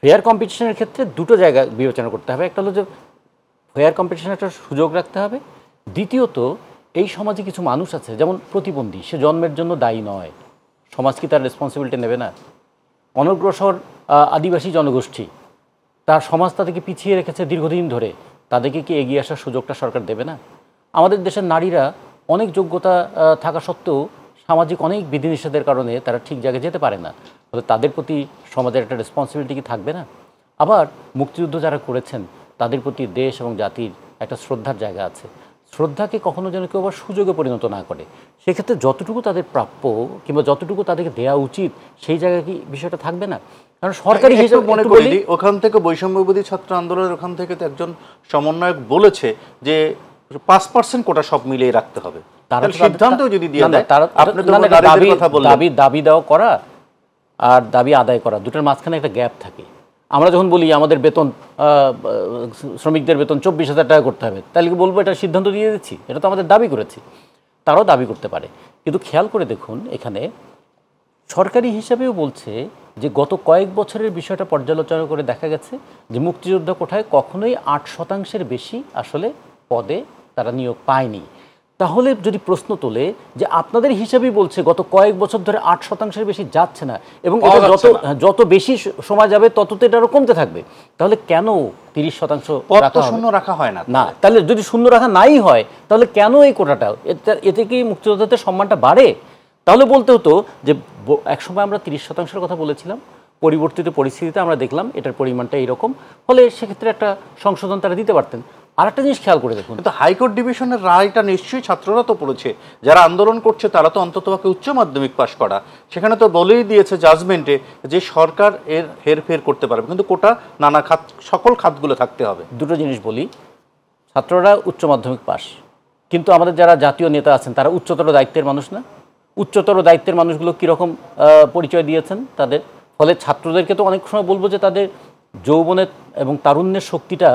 ফেয়ার কম্পিটিশনের ক্ষেত্রে দুটো জায়গা বিবেচনা করতে হবে। একটা হলো যে ফেয়ার কম্পিটিশনের একটা সুযোগ রাখতে হবে। দ্বিতীয়ত, এই সমাজে কিছু মানুষ আছে যেমন প্রতিবন্ধী, সে জন্মের জন্য দায়ী নয়, সমাজ কি তার রেসপন্সিবিলিটি নেবে না? অনগ্রসর আদিবাসী জনগোষ্ঠী, তার সমাজ তাদেরকে পিছিয়ে রেখেছে দীর্ঘদিন ধরে, তাদেরকে কি এগিয়ে আসার সুযোগটা সরকার দেবে না? আমাদের দেশের নারীরা অনেক যোগ্যতা থাকা সত্ত্বেও সামাজিক অনেক বিধিনিষেধের কারণে তারা ঠিক জায়গায় যেতে পারে না, ফলে তাদের প্রতি সমাজের একটা রেসপন্সিবিলিটি কি থাকবে না? আবার মুক্তিযুদ্ধ যারা করেছেন তাদের প্রতি দেশ এবং জাতির একটা শ্রদ্ধার জায়গা আছে। শ্রদ্ধাকে কখনো যেন কেউ আবার সুযোগে পরিণত না করে। সেক্ষেত্রে যতটুকু তাদের প্রাপ্য কিংবা যতটুকু তাদেরকে দেওয়া উচিত সেই জায়গায় কি বিষয়টা থাকবে না? কারণ সরকারি হিসেবে মনে করি ওখান থেকে বৈষম্যবিরোধী ছাত্র আন্দোলনের ওখান থেকে তো একজন সমন্বয়ক বলেছে যে 5% কোটা সব মিলিয়ে রাখতে হবে। তার সিদ্ধান্ত যদি দিয়ে দেয়, আপনি তো নারীদের কথা বললেন, দাবি দেওয়া করা আর দাবি আদায় করা দুটোর মাঝখানে একটা গ্যাপ থাকে। আমরা যখন বলি আমাদের বেতন, শ্রমিকদের বেতন 24,000 টাকা করতে হবে, তাহলে কি বলবো এটা সিদ্ধান্ত দিয়ে দিচ্ছি? এটা তো আমাদের দাবি করেছি। তারাও দাবি করতে পারে, কিন্তু খেয়াল করে দেখুন এখানে সরকারি হিসাবেও বলছে যে গত কয়েক বছরের বিষয়টা পর্যালোচনা করে দেখা গেছে যে মুক্তিযোদ্ধা কোটায় কখনোই 8% বেশি আসলে পদে তারা নিয়োগ পায়নি। তাহলে যদি প্রশ্ন তোলে যে আপনাদের হিসাবেই বলছে গত কয়েক বছর ধরে 8% বেশি যাচ্ছে না, এবং এটা যত বেশি সময় যাবে তত তো এটা আরো কমতে থাকবে, তাহলে কেন 30% শূন্য রাখা হয় না? না, তাহলে যদি শূন্য রাখা নাই হয় তাহলে কেন এই কোটাটা? এতে কি মুক্তিযোদ্ধাদের সম্মানটা বাড়ে? তাহলে বলতে হতো যে একসময় আমরা 30%-এর কথা বলেছিলাম, পরিবর্তিত পরিস্থিতিতে আমরা দেখলাম এটার পরিমাণটা এইরকম, ফলে সেক্ষেত্রে একটা সংশোধন তারা দিতে পারতেন। আর একটা জিনিস খেয়াল করে দেখুন, কিন্তু হাইকোর্ট ডিভিশনের রায়টা নিশ্চয়ই ছাত্ররা তো পড়েছে, যারা আন্দোলন করছে তারা তো অন্তত উচ্চ মাধ্যমিক পাশ করা, সেখানে তো বলেই দিয়েছে জাজমেন্টে যে সরকার এর হেরফের করতে পারবে, কিন্তু কোটা নানা খাত, সকল খাতগুলো থাকতে হবে। দুটো জিনিস বলি, ছাত্ররা উচ্চ মাধ্যমিক পাশ, কিন্তু আমাদের যারা জাতীয় নেতা আছেন তারা উচ্চতর দায়িত্বের মানুষ না? উচ্চতর দায়িত্বের মানুষগুলো কীরকম পরিচয় দিয়েছেন তাদের? ফলে ছাত্রদেরকে তো অনেক সময় বলবো যে তাদের যৌবনের এবং তারুণ্যের শক্তিটা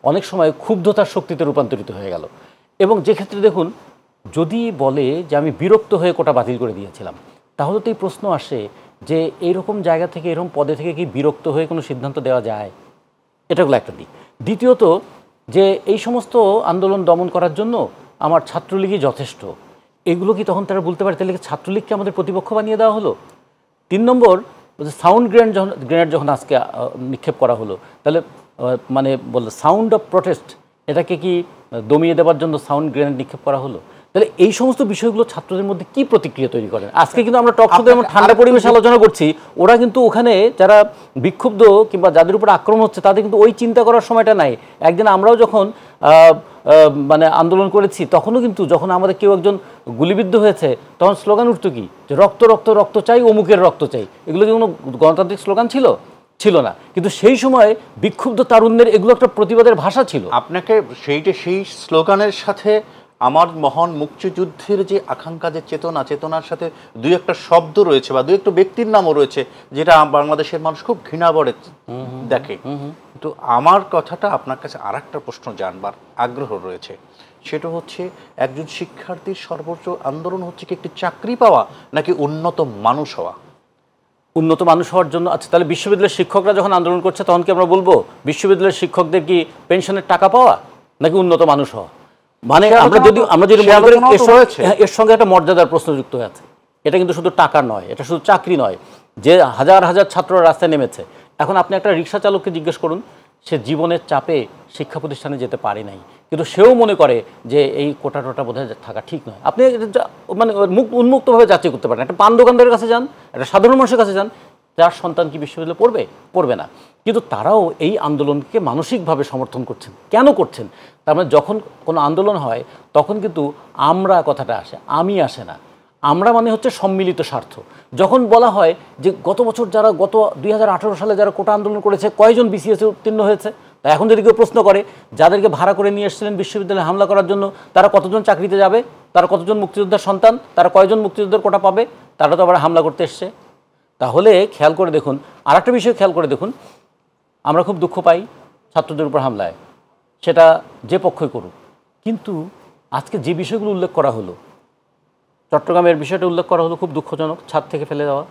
অনেক সময় ক্ষুব্ধতার শক্তিতে রূপান্তরিত হয়ে গেল। এবং যে ক্ষেত্রে দেখুন, যদি বলে যে আমি বিরক্ত হয়ে কোটা বাতিল করে দিয়েছিলাম, তাহলে তো এই প্রশ্ন আসে যে এইরকম জায়গা থেকে, এরকম পদে থেকে কি বিরক্ত হয়ে কোনো সিদ্ধান্ত দেওয়া যায়? এটাগুলো একটা দিক। দ্বিতীয়ত, যে এই সমস্ত আন্দোলন দমন করার জন্য আমার ছাত্রলীগই যথেষ্ট, এগুলো কি তখন তারা বলতে পারে তাহলে ছাত্রলীগকে আমাদের প্রতিপক্ষ বানিয়ে দেওয়া হলো? 3 নম্বর, সাউন্ড গ্রেনেড যখন আজকে নিক্ষেপ করা হলো, তাহলে মানে বললো সাউন্ড অফ প্রোটেস্ট, এটাকে কি দমিয়ে দেওয়ার জন্য সাউন্ড গ্রেনেড নিক্ষেপ করা হলো? তাহলে এই সমস্ত বিষয়গুলো ছাত্রদের মধ্যে কি প্রতিক্রিয়া তৈরি করেন? আজকে কিন্তু আমরা টক শোতে এমন ঠান্ডা পরিবেশে আলোচনা করছি, ওরা কিন্তু ওখানে যারা বিক্ষুব্ধ কিংবা যাদের উপর আক্রমণ হচ্ছে তাদের কিন্তু ওই চিন্তা করার সময়টা নাই। একদিন আমরাও যখন মানে আন্দোলন করেছি তখনও কিন্তু যখন আমাদের কেউ একজন গুলিবিদ্ধ হয়েছে তখন স্লোগান উঠতো কি, যে রক্ত রক্ত রক্ত চাই, অমুকের রক্ত চাই। এগুলো কি কোনো গণতান্ত্রিক স্লোগান ছিল? ছিল না। কিন্তু সেই সময় বিক্ষুব্ধ তারুণ্যের এগুলো একটা প্রতিবাদের ভাষা ছিল। আপনাকে সেই স্লোগানের সাথে আমার মহান মুক্তিযুদ্ধের যে আকাঙ্ক্ষা, যে চেতনার সাথে দুই একটা শব্দ রয়েছে বা দুই একটা ব্যক্তির নামও রয়েছে যেটা বাংলাদেশের মানুষ খুব ঘৃণা ভরে দেখে। তো আমার কথাটা আপনার কাছে আর একটা প্রশ্ন জানবার আগ্রহ রয়েছে, সেটা হচ্ছে একজন শিক্ষার্থীর সর্বোচ্চ আন্দোলন হচ্ছে কি একটি চাকরি পাওয়া নাকি উন্নত মানুষ হওয়া? উন্নত মানুষ হওয়ার জন্য। আচ্ছা, তাহলে বিশ্ববিদ্যালয়ের শিক্ষকরা যখন আন্দোলন করছে তখন কি আমরা বলবো বিশ্ববিদ্যালয়ের শিক্ষকদের কি পেনশনের টাকা পাওয়া নাকি উন্নত মানুষ হওয়া? মানে আমরা যদি মনে করি এর সঙ্গে একটা মর্যাদার প্রশ্ন যুক্ত হয়ে আছে। এটা কিন্তু শুধু টাকা নয়, এটা শুধু চাকরি নয়, যে হাজার হাজার ছাত্র রাস্তায় নেমেছে। এখন আপনি একটা রিক্সা চালককে জিজ্ঞেস করুন, সে জীবনের চাপে শিক্ষা প্রতিষ্ঠানে যেতে পারে নাই, কিন্তু সেও মনে করে যে এই কোটা টোটা বোধহয় থাকা ঠিক নয়। আপনি মানে উন্মুক্তভাবে যাচাই করতে পারেন। একটা পান দোকানদারের কাছে যান, একটা সাধারণ মানুষের কাছে যান, যার সন্তান কি বিশ্ববিদ্যালয়ে পড়বে না, কিন্তু তারাও এই আন্দোলনকে মানসিকভাবে সমর্থন করছেন। কেন করছেন? তার মানে যখন কোনো আন্দোলন হয় তখন কিন্তু আমরা কথাটা আসে, আমি আসে না। আমরা মানে হচ্ছে সম্মিলিত স্বার্থ। যখন বলা হয় যে গত বছর যারা গত 2018 সালে যারা কোটা আন্দোলন করেছে কয়জন বিসিএসে উত্তীর্ণ হয়েছে, তা এখন যদি কেউ প্রশ্ন করে যাদেরকে ভাড়া করে নিয়ে এসেছিলেন বিশ্ববিদ্যালয়ে হামলা করার জন্য তারা কতজন চাকরিতে যাবে, তারা কতজন মুক্তিযোদ্ধার সন্তান, তারা কয়জন মুক্তিযোদ্ধার কোটা পাবে, তারা তো আবার হামলা করতে এসছে। তাহলে খেয়াল করে দেখুন, আর একটা বিষয় খেয়াল করে দেখুন, আমরা খুব দুঃখ পাই ছাত্রদের উপর হামলায়, সেটা যে পক্ষই করুক, কিন্তু আজকে যে বিষয়গুলো উল্লেখ করা হলো, চট্টগ্রামের বিষয়টা উল্লেখ করা হলো খুব দুঃখজনক, ছাদ থেকে ফেলে দেওয়া,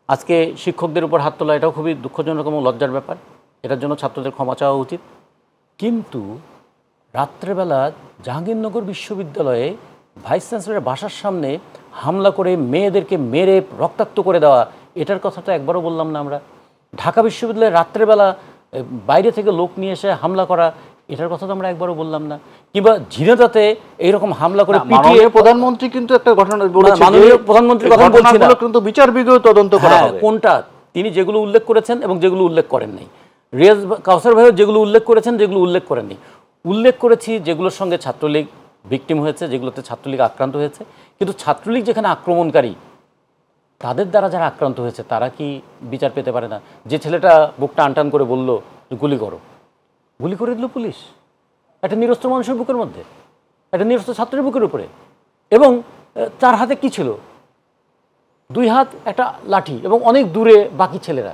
আজকে শিক্ষকদের উপর হাত তোলা, এটাও খুবই দুঃখজনক এবং লজ্জার ব্যাপার, এটার জন্য ছাত্রদের ক্ষমা চাওয়া উচিত। কিন্তু রাত্রেবেলা জাহাঙ্গীরনগর বিশ্ববিদ্যালয়ে ভাইস চ্যান্সেলরের বাসার সামনে হামলা করে মেয়েদেরকে মেরে রক্তাক্ত করে দেওয়া, এটার কথা তো একবারও বললাম না আমরা। ঢাকা বিশ্ববিদ্যালয়ে রাত্রেবেলা বাইরে থেকে লোক নিয়ে এসে হামলা করা, এটার কথা তো আমরা একবারও বললাম না। কিংবা ঝিনাইদহে এইরকম হামলা করে পিটিয়ে প্রধানমন্ত্রী কিন্তু একটা ঘটনা বলেছেন, মাননীয় প্রধানমন্ত্রীর কথা বলছি না, কিন্তু বিচার বিভাগীয় তদন্ত করা হবে। কোনটা তিনি যেগুলো উল্লেখ করেছেন এবং যেগুলো উল্লেখ করেন নাই, রিয়াজ কাউসার ভাইও যেগুলো উল্লেখ করেছেন, যেগুলো উল্লেখ করেননি। উল্লেখ করেছি যেগুলোর সঙ্গে ছাত্রলীগ ভিকটিম হয়েছে, যেগুলোতে ছাত্রলীগ আক্রান্ত হয়েছে, কিন্তু ছাত্রলীগ যেখানে আক্রমণকারী, তাদের দ্বারা যারা আক্রান্ত হয়েছে তারা কি বিচার পেতে পারে না? যে ছেলেটা বুকটা আনটান করে বলল গুলি করো, গুলি করে দিল পুলিশ একটা নিরস্ত্র মানুষের বুকের মধ্যে, একটা নিরস্ত্র ছাত্রের বুকের উপরে, এবং তার হাতে কি ছিল? 2 হাত, একটা লাঠি, এবং অনেক দূরে বাকি ছেলেরা।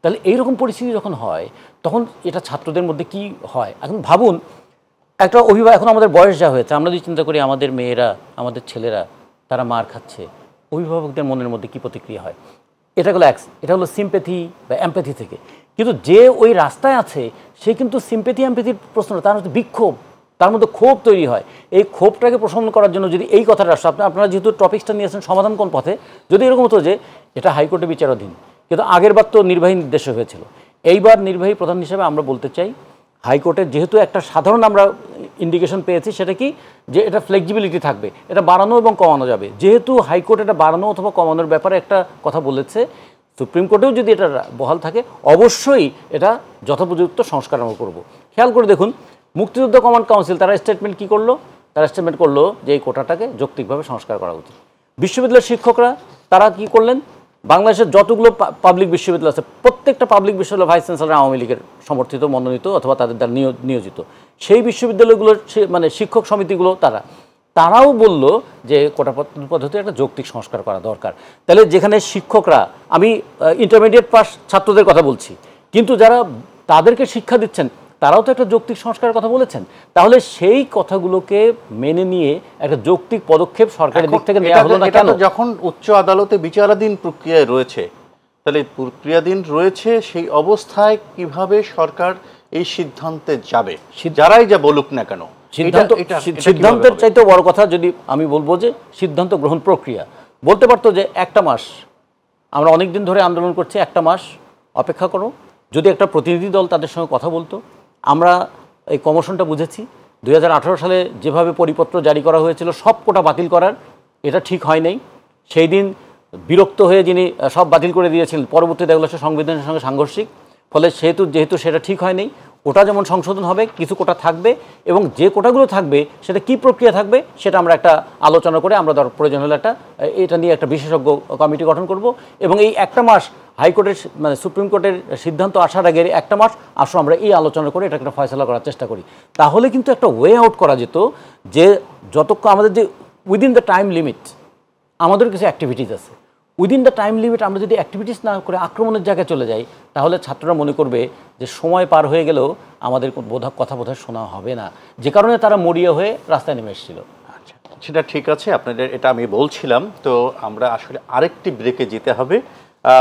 তাহলে এইরকম পরিস্থিতি যখন হয় তখন এটা ছাত্রদের মধ্যে কি হয়? এখন ভাবুন, একটা অভিভাবক, এখন আমাদের বয়স যা হয়েছে, আমরা যদি চিন্তা করি আমাদের মেয়েরা, আমাদের ছেলেরা তারা মার খাচ্ছে, অভিভাবকদের মনের মধ্যে কি প্রতিক্রিয়া হয়? এটা হলো সিম্প্যাথি বা এমপ্যাথি থেকে। কিন্তু যে ওই রাস্তায় আছে সে কিন্তু সিম্প্যাথি এমপ্যাথির প্রশ্ন, তার মধ্যে বিক্ষোভ, তার মধ্যে ক্ষোভ তৈরি হয়। এই ক্ষোভটাকে প্রশমন করার জন্য যদি এই কথাটা আপনারা যেহেতু টপিকসটা নিয়েছেন সমাধান কোন পথে, যদি এরকম হতো যে এটা হাইকোর্টে বিচারাধীন, কিন্তু আগের বার তো নির্বাহী নির্দেশে হয়েছিল, এইবার নির্বাহী প্রধান হিসেবে আমরা বলতে চাই হাইকোর্টের যেহেতু একটা সাধারণ আমরা ইন্ডিকেশন পেয়েছি, সেটা কি যে এটা ফ্লেক্সিবিলিটি থাকবে, এটা বাড়ানো এবং কমানো যাবে। যেহেতু হাইকোর্ট এটা বাড়ানো অথবা কমানোর ব্যাপারে একটা কথা বলেছে, সুপ্রিম কোর্টেও যদি এটা বহাল থাকে অবশ্যই এটা যথোপযুক্ত সংস্কার আমরা করব। খেয়াল করে দেখুন, মুক্তিযোদ্ধা কমান্ড কাউন্সিল তারা স্টেটমেন্ট কী করলো? তারা স্টেটমেন্ট করলো যে এই কোটাটাকে যৌক্তিকভাবে সংস্কার করা উচিত। বিশ্ববিদ্যালয়ের শিক্ষকরা তারা কি করলেন? বাংলাদেশের যতগুলো পাবলিক বিশ্ববিদ্যালয় আছে প্রত্যেকটা পাবলিক বিশ্ববিদ্যালয় ভাইস চ্যান্সেলর আওয়ামী লীগের সমর্থিত, মনোনীত অথবা তাদের দ্বারা নিয়োজিত। সেই বিশ্ববিদ্যালয়গুলোর মানে শিক্ষক সমিতিগুলো তারাও বলল যে কোটা পদ্ধতির একটা যৌক্তিক সংস্কার করা দরকার। তাহলে যেখানে শিক্ষকরা, আমি ইন্টারমিডিয়েট পাস ছাত্রদের কথা বলছি, কিন্তু যারা তাদেরকে শিক্ষা দিচ্ছেন তারাও তো একটা যৌক্তিক সংস্কারের কথা বলেছেন। তাহলে সেই কথাগুলোকে মেনে নিয়ে একটা যৌক্তিক পদক্ষেপ সরকারের দিক থেকে নেওয়া হলো না কেন? যখন উচ্চ আদালতে বিচারাধীন প্রক্রিয়ায় রয়েছে, তাহলে প্রক্রিয়াধীন রয়েছে, সেই অবস্থায় কিভাবে সরকার এই সিদ্ধান্তে যাবে? যারাই যা বলুক না কেন, সিদ্ধান্তের চাইতে বড় কথা যদি আমি বলবো যে সিদ্ধান্ত গ্রহণ প্রক্রিয়া। বলতে পারতো যে 1টা মাস, আমরা অনেক দিন ধরে আন্দোলন করছি, 1টা মাস অপেক্ষা করো, যদি একটা প্রতিনিধি দল তাদের সঙ্গে কথা বলতো। আমরা এই কমিশনটা বুঝেছি 2018 সালে যেভাবে পরিপত্র জারি করা হয়েছিল সব কোটা বাতিল করার, এটা ঠিক হয় নাই। সেই দিন বিরক্ত হয়ে যিনি সব বাতিল করে দিয়েছিলেন, পরবর্তীতে এগুলো সংবিধানের সঙ্গে সাংঘর্ষিক, ফলে যেহেতু সেটা ঠিক হয় নাই, ওটা যেমন সংশোধন হবে, কিছু কোটা থাকবে, এবং যে কোটাগুলো থাকবে সেটা কি প্রক্রিয়া থাকবে সেটা আমরা একটা আলোচনা করে আমরা প্রয়োজন হলে এটা নিয়ে একটা বিশেষজ্ঞ কমিটি গঠন করব। এবং এই 1টা মাস হাইকোর্টের মানে সুপ্রিম কোর্টের সিদ্ধান্ত আসার আগে 1টা মাস আসো আমরা এই আলোচনা করে এটাকে একটা ফয়সলা করার চেষ্টা করি। তাহলে কিন্তু একটা ওয়ে আউট করা যেত যে যতক্ষণ আমাদের যে উইদিন দ্য টাইম লিমিট আমাদের কিছু অ্যাক্টিভিটিস আছে, উইদিন দ্য টাইম লিমিট আমরা যদি অ্যাক্টিভিটিস না করে আক্রমণের জায়গায় চলে যাই, তাহলে ছাত্ররা মনে করবে যে সময় পার হয়ে গেলেও আমাদের কথা বোধহয় শোনা হবে না, যে কারণে তারা মরিয়া হয়ে রাস্তায় নেমে এসেছিল। আচ্ছা, সেটা ঠিক আছে, আপনাদের এটা আমি বলছিলাম। তো আমরা আসলে আরেকটি ব্রেকে যেতে হবে।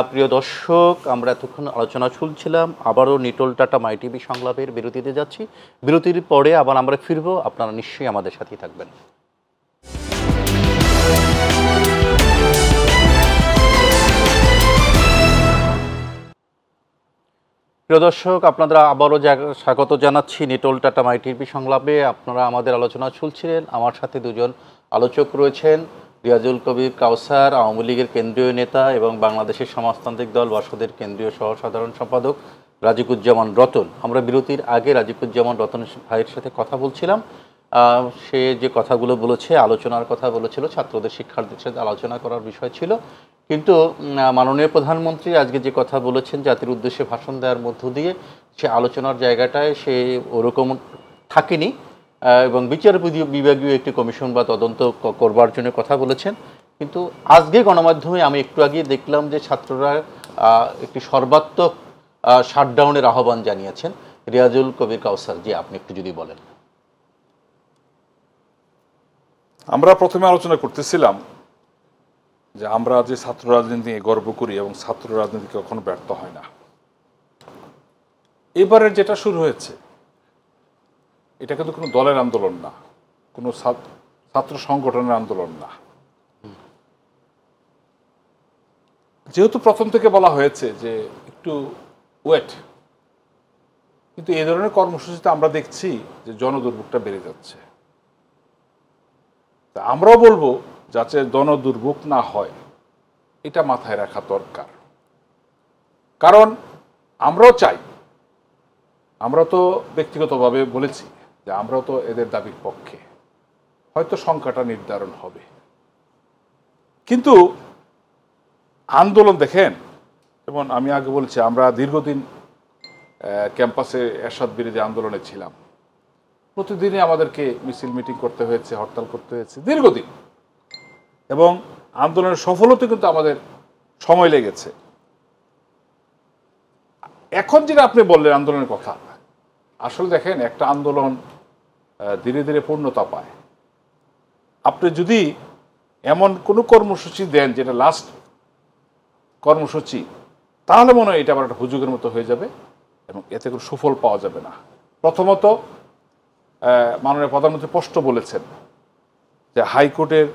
প্রিয় দর্শক, আমরা এতক্ষণ আলোচনা শুনছিলাম, আবারও নিটোল টাটা মাই টিভি সংলাপের বিরতিতে যাচ্ছি। বিরতির পরে আবার আমরা ফিরবো, আপনারা নিশ্চয়ই আমাদের সাথেই থাকবেন। প্রিয় দর্শক, আপনারা আবারও স্বাগত জানাচ্ছি নিটোল টাটা মাই টিভি সংলাপে। আপনারা আমাদের আলোচনা শুনছিলেন, আমার সাথে দুজন আলোচক রয়েছেন, রিয়াজুল কবির কাউসার, আওয়ামী লীগের কেন্দ্রীয় নেতা এবং বাংলাদেশের সমাজতান্ত্রিক দল বাসদের কেন্দ্রীয় সহ সাধারণ সম্পাদক রাজিকুজ্জামান রতন। আমরা বিরতির আগে রাজিকুজ্জামান রতন ভাইয়ের সাথে কথা বলছিলাম। সে যে কথাগুলো বলেছে, আলোচনার কথা বলেছিল, ছাত্রদের শিক্ষার্থীদের সাথে আলোচনা করার বিষয় ছিল, কিন্তু মাননীয় প্রধানমন্ত্রী আজকে যে কথা বলেছেন, জাতির উদ্দেশ্যে ভাষণ দেওয়ার মধ্য দিয়ে সে আলোচনার জায়গাটায় সে ওরকম থাকেনি এবং বিচার বিভাগীয় একটি কমিশন বা তদন্ত করবার জন্য কথা বলেছেন। কিন্তু আজকে গণমাধ্যমে আমি একটু আগে দেখলাম যে ছাত্ররা একটি সর্বাত্মক শাটডাউনের আহ্বান জানিয়েছেন। রিয়াজুল কবির কাউসার, জি আপনি একটু যদি বলেন। আমরা প্রথমে আলোচনা করতেছিলাম যে আমরা যে ছাত্র রাজনীতি নিয়ে গর্ব করি এবং ছাত্র রাজনীতি কখনো ব্যর্থ হয় না। এবারের যেটা শুরু হয়েছে এটা কিন্তু কোনো দলের আন্দোলন না, কোনো ছাত্র সংগঠনের আন্দোলন না। যেহেতু প্রথম থেকে বলা হয়েছে যে একটু ওয়েট, কিন্তু এই ধরনের কর্মসূচিতে আমরা দেখছি যে জনদুর্ভোগটা বেড়ে যাচ্ছে। তা আমরাও বলবো যাতে জনদুর্ভোগ না হয় এটা মাথায় রাখা দরকার। কারণ আমরাও চাই, আমরা তো ব্যক্তিগতভাবে বলেছি যে আমরাও তো এদের দাবির পক্ষে, হয়তো সংখ্যাটা নির্ধারণ হবে, কিন্তু আন্দোলন দেখেন, যেমন আমি আগে বলেছি আমরা দীর্ঘদিন ক্যাম্পাসে এরশাদ বিরোধী আন্দোলনে ছিলাম। প্রতিদিনই আমাদেরকে মিছিল মিটিং করতে হয়েছে, হরতাল করতে হয়েছে দীর্ঘদিন, এবং আন্দোলনের সফলতা কিন্তু আমাদের সময় লেগেছে। এখন যেটা আপনি বললেন আন্দোলনের কথা, আসলে দেখেন একটা আন্দোলন ধীরে ধীরে পূর্ণতা পায়। আপনি যদি এমন কোনো কর্মসূচি দেন যেটা লাস্ট কর্মসূচি, তাহলে মনে হয় এটা আবার একটা হুজুগের মতো হয়ে যাবে এবং এতে কোনো সুফল পাওয়া যাবে না। প্রথমত মাননীয় প্রধানমন্ত্রী স্পষ্ট বলেছেন যে হাইকোর্টের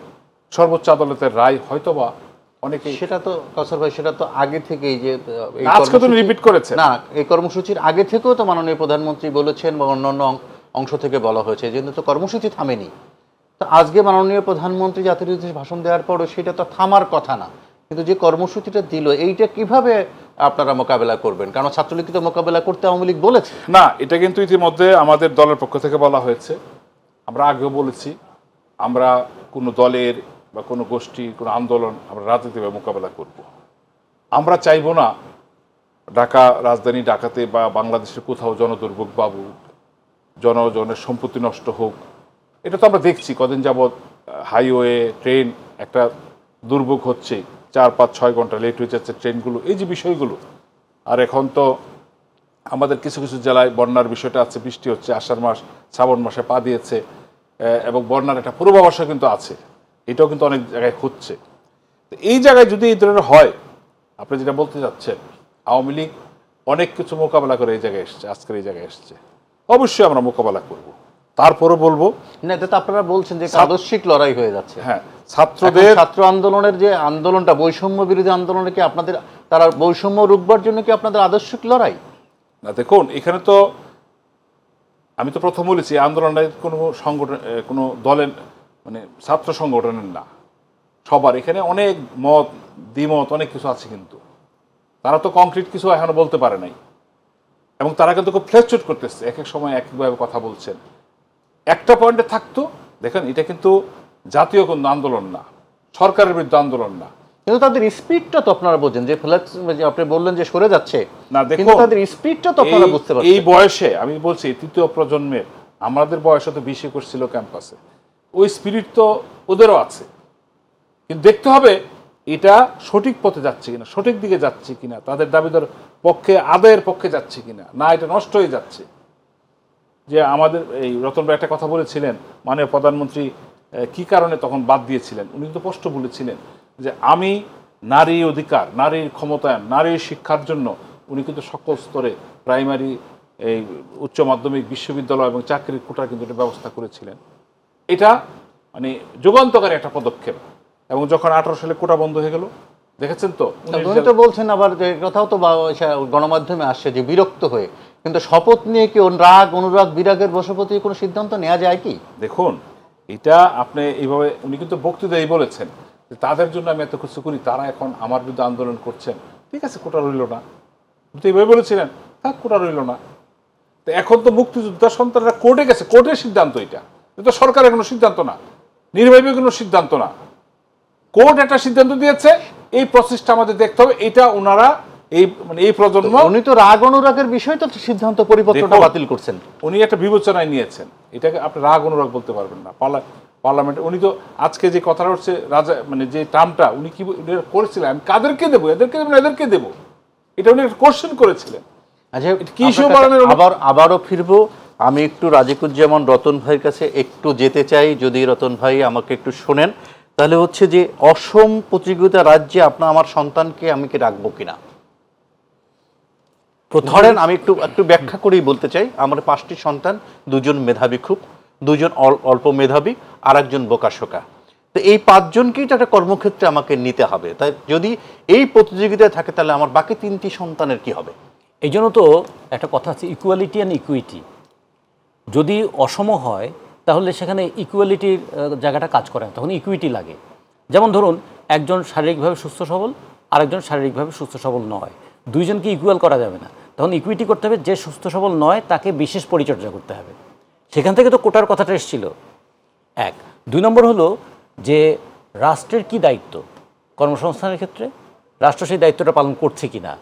সর্বোচ্চ আদালতের রায় হয়তোবা অনেকে, সেটা তো কাউসার ভাই সেটা তো আগে থেকেই যে আজকে তো রিপিট করেছে না, এই কর্মসূচির আগে থেকেও তো মাননীয় প্রধানমন্ত্রী বলেছেন বা অন্যান্য অংশ থেকে বলা হয়েছে, এই জন্য তো কর্মসূচি থামেনি। তো আজকে মাননীয় প্রধানমন্ত্রী জাতির উদ্দেশ্যে ভাষণ দেওয়ার পরও সেটা তো থামার কথা না, কিন্তু যে কর্মসূচিটা দিল এইটা কিভাবে আপনারা মোকাবেলা করবেন? কারণ ছাত্রলীগ তো মোকাবেলা করতে আওয়ামী লীগ বলেছে না, এটা কিন্তু ইতিমধ্যে আমাদের দলের পক্ষ থেকে বলা হয়েছে। আমরা আগেও বলেছি আমরা কোনো দলের বা কোনো গোষ্ঠী কোনো আন্দোলন আমরা রাজনীতিভাবে মোকাবেলা করব। আমরা চাইব না ঢাকা রাজধানী ঢাকাতে বা বাংলাদেশের কোথাও জনদুর্ভোগ বাবুক, জনজনের সম্পত্তি নষ্ট হোক। এটা তো আমরা দেখছি কদিন যাবৎ হাইওয়ে ট্রেন একটা দুর্ভোগ হচ্ছে, 4-5-6 ঘন্টা লেট হয়ে যাচ্ছে ট্রেনগুলো, এই যে বিষয়গুলো। আর এখন তো আমাদের কিছু কিছু জেলায় বন্যার বিষয়টা আছে, বৃষ্টি হচ্ছে, আষাঢ় মাস শ্রাবণ মাসে পা দিয়েছে এবং বন্যার একটা পূর্বাভাসও কিন্তু আছে, এটাও কিন্তু অনেক জায়গায় হচ্ছে। তো এই জায়গায় যদি এই ধরনের হয়, আপনি যেটা বলতে চাচ্ছেন, আওয়ামী লীগ অনেক কিছু মোকাবেলা করে এই জায়গায় এসছে, আজকের এই জায়গায় এসছে, অবশ্যই আমরা মোকাবেলা করব। তারপরও বলবো না, এটা তো আপনারা বলছেন যে আদর্শিক লড়াই হয়ে যাচ্ছে। হ্যাঁ, ছাত্রদের ছাত্র আন্দোলনের যে আন্দোলনটা বৈষম্য বিরোধী আন্দোলনে কি আপনাদের তারা বৈষম্য রুখবার জন্য কি আপনাদের আদর্শিক লড়াই? না দেখুন, এখানে তো আমি তো প্রথম বলেছি আন্দোলনটা কোনো সংগঠন কোনো দলের মানে ছাত্র সংগঠনের না, সবার। এখানে অনেক মত দ্বিমত অনেক কিছু আছে, কিন্তু তারা তো কংক্রিট কিছু এখনো বলতে পারে নাই এবং তারা কিন্তু খুব ফ্লেক্সচুট করতেছে, এক এক সময় একভাবে কথা বলছেন। একটা পয়েন্টে থাকতো, দেখেন এটা কিন্তু জাতীয় কোনো আন্দোলন না, সরকারের বিরুদ্ধে আন্দোলন না, কিন্তু তাদের স্পিডটা তো আপনারা বোঝেন যে ফ্লেক্স, আপনি বললেন যে সরে যাচ্ছে না, কিন্তু তাদের স্পিডটা তো আপনারা বুঝতে পারছেন। এই বয়সে আমি বলছি তৃতীয় প্রজন্মের, আমাদের বয়সে তো 20-21 ছিল ক্যাম্পাসে, ওই স্পিরিট তো ওদেরও আছে, কিন্তু দেখতে হবে এটা সঠিক পথে যাচ্ছে কিনা, সঠিক দিকে যাচ্ছে কিনা, তাদের দাবিদার পক্ষে আদায়ের পক্ষে যাচ্ছে কিনা, না এটা নষ্ট হয়ে যাচ্ছে। যে আমাদের এই রতন ভাই একটা কথা বলেছিলেন, মাননীয় প্রধানমন্ত্রী কি কারণে তখন বাদ দিয়েছিলেন, উনি তো স্পষ্ট বলেছিলেন যে আমি নারী অধিকার, নারীর ক্ষমতায়ন, নারীর শিক্ষার জন্য উনি কিন্তু সকল স্তরে প্রাইমারি, এই উচ্চ মাধ্যমিক, বিশ্ববিদ্যালয় এবং চাকরির কোটার কিন্তু একটা ব্যবস্থা করেছিলেন। এটা মানে যুগান্তকারী একটা পদক্ষেপ। এবং যখন 18 সালে কোটা বন্ধ হয়ে গেল, দেখেছেন তো উনি তো বলছেন আবার যে কথাও তো গণমাধ্যমে আসছে যে বিরক্ত হয়ে, কিন্তু শপথ নিয়ে কি রাগ অনুরাগ বিরাগের বশবর্তী কোনো সিদ্ধান্ত নেওয়া যায় কি? দেখুন, এটা আপনি এইভাবে, উনি কিন্তু বক্তৃতায় বলেছেন যে তাদের জন্য আমি এত কিছু করি, তারা এখন আমার বিরুদ্ধে আন্দোলন করছেন, ঠিক আছে কোটা রইল না, তো এইভাবে বলেছিলেন, থাক কোটা রইল না। তো এখন তো মুক্তিযোদ্ধা সন্তানরা কোর্টে গেছে, কোর্টের সিদ্ধান্ত, এটা তো সরকারের কোনো সিদ্ধান্ত না, নির্বাহী কোনো সিদ্ধান্ত না, কোর্ট একটা সিদ্ধান্ত দিয়েছে। এই প্রসেসটা আমাদের দেখতে হবে, এটা ওনারা এই প্রজন্ম উনি তো রাগ অনুরাগের বিষয় তো সিদ্ধান্ত পরিপত্রটা বাতিল করছেন, উনি একটা বিবেচনায় নিয়েছেন। এটাকে আপনি রাগ অনুরাগ বলতে পারবেন না। পার্লামেন্টে উনি তো আজকে যে কথাটা হচ্ছে রাজা মানে যে টার্মটা উনি কি করেছিলেন, আমি কাদেরকে দেবো, এদেরকে দেবো না এদেরকে দেবো, এটা উনি কোশ্চেন করেছিলেন। আচ্ছা, কি ইস্যু বাড়ানোর আবারও ফিরবো। আমি একটু রাজিকুজ্জামান রতন ভাইয়ের কাছে একটু যেতে চাই, যদি রতন ভাই আমাকে একটু শোনেন। তাহলে হচ্ছে যে অসম প্রতিযোগিতা রাজ্যে আপনার আমার সন্তানকে আমি কি রাখবো কিনা, ধরেন আমি একটু ব্যাখ্যা করেই বলতে চাই। আমার 5টি সন্তান, 2জন মেধাবী, খুব 2জন অল্প মেধাবী, আর 1জন বোকাশোকা। তো এই 5 জনকেই তো একটা কর্মক্ষেত্রে আমাকে নিতে হবে। তাই যদি এই প্রতিযোগিতায় থাকে তাহলে আমার বাকি 3টি সন্তানের কি হবে? এই জন্য তো একটা কথা আছে, ইকুয়ালিটি অ্যান্ড ইকুইটি। যদি অসম হয় তাহলে সেখানে ইকুয়ালিটির জায়গাটা কাজ করে না, তখন ইকুইটি লাগে। যেমন ধরুন একজন শারীরিকভাবে সুস্থ সবল, আরেকজন শারীরিকভাবে সুস্থ সবল নয়, 2 জনকে ইকুয়াল করা যাবে না। তখন ইকুইটি করতে হবে, যে সুস্থ সবল নয় তাকে বিশেষ পরিচর্যা করতে হবে। সেখান থেকে তো কোটার কথাটা এসেছিল। 1 2 নম্বর হলো যে রাষ্ট্রের কি দায়িত্ব কর্মসংস্থানের ক্ষেত্রে, রাষ্ট্র সেই দায়িত্বটা পালন করছে কিনা।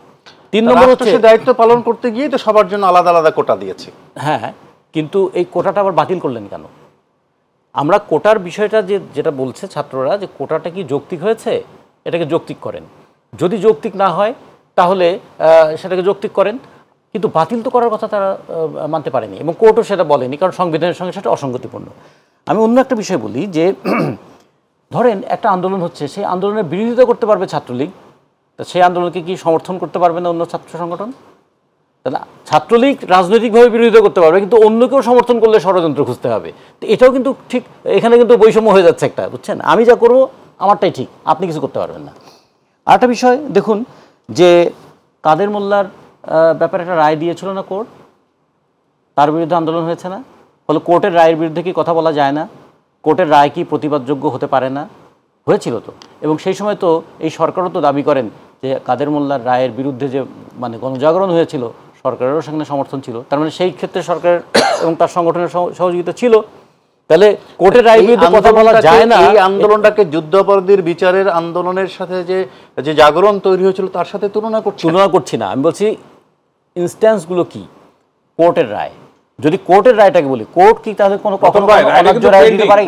3 নম্বর হচ্ছে দায়িত্ব পালন করতে গিয়ে তো সবার জন্য আলাদা আলাদা কোটা দিয়েছে। হ্যাঁ, কিন্তু এই কোটাটা আবার বাতিল করলেন কেন? আমরা কোটার বিষয়টা যেটা বলছে ছাত্ররা, যে কোটাটা কি যৌক্তিক হয়েছে, এটাকে যৌক্তিক করেন। যদি যৌক্তিক না হয় তাহলে সেটাকে যৌক্তিক করেন, কিন্তু বাতিল তো করার কথা তারা মানতে পারেনি, এবং কোর্টও সেটা বলেনি, কারণ সংবিধানের সঙ্গে সেটা অসঙ্গতিপূর্ণ। আমি অন্য একটা বিষয় বলি, যে ধরেন একটা আন্দোলন হচ্ছে, সেই আন্দোলনের বিরোধিতা করতে পারবে ছাত্রলীগ, তা সেই আন্দোলনকে কি সমর্থন করতে পারবে না অন্য ছাত্র সংগঠন? তাহলে ছাত্রলীগ রাজনৈতিকভাবে বিরোধিতা করতে পারবে, কিন্তু অন্য কেউ সমর্থন করলে ষড়যন্ত্র খুঁজতে হবে। তো এটাও কিন্তু ঠিক, এখানে কিন্তু বৈষম্য হয়ে যাচ্ছে একটা, বুঝছেন? আমি যা করবো আমারটাই ঠিক, আপনি কিছু করতে পারবেন না। আরেকটা বিষয় দেখুন, যে কাদের মোল্লার ব্যাপারে একটা রায় দিয়েছিল না কোর্ট, তার বিরুদ্ধে আন্দোলন হয়েছে না? ফলে কোর্টের রায়ের বিরুদ্ধে কি কথা বলা যায় না? কোর্টের রায় কি প্রতিবাদযোগ্য হতে পারে না? হয়েছিল তো। এবং সেই সময় তো এই সরকারও তো দাবি করেন যে কাদের মোল্লার রায়ের বিরুদ্ধে যে মানে গণজাগরণ হয়েছিল, সরকারেরও সেখানে সমর্থন ছিল। তার মানে সেই ক্ষেত্রে সরকারের এবং তার সংগঠনের সহযোগিতা ছিল। তাহলে কোর্টের রায়ের বিরুদ্ধে কথা বলা যায় না। এই আন্দোলনটাকে যুদ্ধাপরাধীর বিচারের আন্দোলনের সাথে যে জাগরণ তৈরি হয়েছিল তার সাথে তুলনা করছি না। আমি বলছি ইনস্ট্যান্সগুলো কি, কোর্টের রায়। যদি কোর্টের রায়টাকে বলি, কোর্ট কি তাহলে কখনো অন্যায্য রায় দিতে পারে?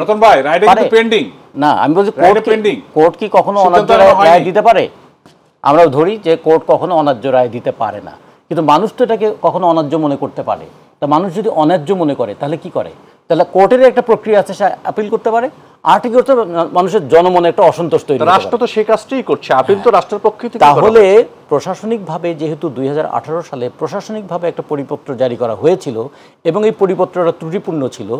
না, আমি বলছি কোর্ট কি কখনো অন্যায্য রায় দিতে পারে? আমরা ধরি যে কোর্ট কখনো অন্যায্য রায় দিতে পারে না, কিন্তু মানুষ তো এটাকে কখনো অন্যায্য মনে করতে পারে। তা মানুষ যদি অন্যায্য মনে করে তাহলে কি করে? তাহলে কোর্টের একটা প্রক্রিয়া আছে, সে আপিল করতে পারে। আরটি করতে মানুষের জনমনে একটা অসন্তোষ তৈরি, রাষ্ট্র তো সেই কাজটাই করছে, আপিল তো রাষ্ট্রের পক্ষ থেকে। তাহলে প্রশাসনিকভাবে যেহেতু 2018 সালে প্রশাসনিকভাবে একটা পরিপত্র জারি করা হয়েছিল এবং এই পরিপত্রটা ত্রুটিপূর্ণ ছিল,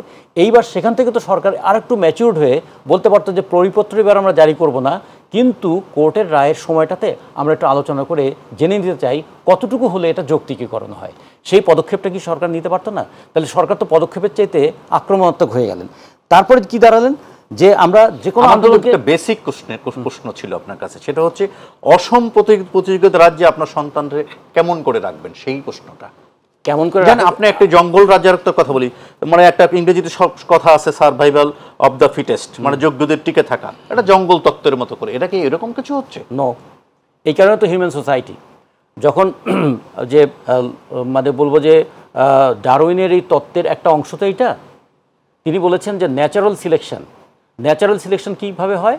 এইবার সেখান থেকে তো সরকার আর একটু ম্যাচিউরড হয়ে বলতে পারতো যে পরিপত্র এবার আমরা জারি করব না, কিন্তু কোর্টের রায়ের সময়টাতে আমরা একটু আলোচনা করে জেনে নিতে চাই কতটুকু হলে এটা যৌক্তিকীকরণ হয়। সেই পদক্ষেপটা কি সরকার নিতে পারতো না? তাহলে সরকার তো পদক্ষেপের চাইতে আক্রমণাত্মক হয়ে গেলেন। তারপরে কি দাঁড়ালেন, যে আমরা যে কোনো আন্দোলনকে বেসিক প্রশ্ন ছিল আপনার কাছে, সেটা হচ্ছে অসম প্রতিযোগিতা রাজ্যে আপনার সন্তানরে কেমন করে রাখবেন, সেই প্রশ্নটা কেমন করে জানেন। আপনি একটা জঙ্গল রাজ্যের কথা বলি, মানে একটা ইংরেজিতে সব কথা আছে, সার্ভাইভাল অফ দ্য ফিটেস্ট, মানে যোগ্যদের টিকে থাকা, এটা জঙ্গল তত্ত্বের মতো করে। এটা কি এরকম কিছু হচ্ছে? নো, এই কারণে তো হিউম্যান সোসাইটি যখন যে মানে বলবো যে ডারউইনের এই তত্ত্বের একটা অংশ তো এইটা, তিনি বলেছেন যে ন্যাচারাল সিলেকশন কীভাবে হয়,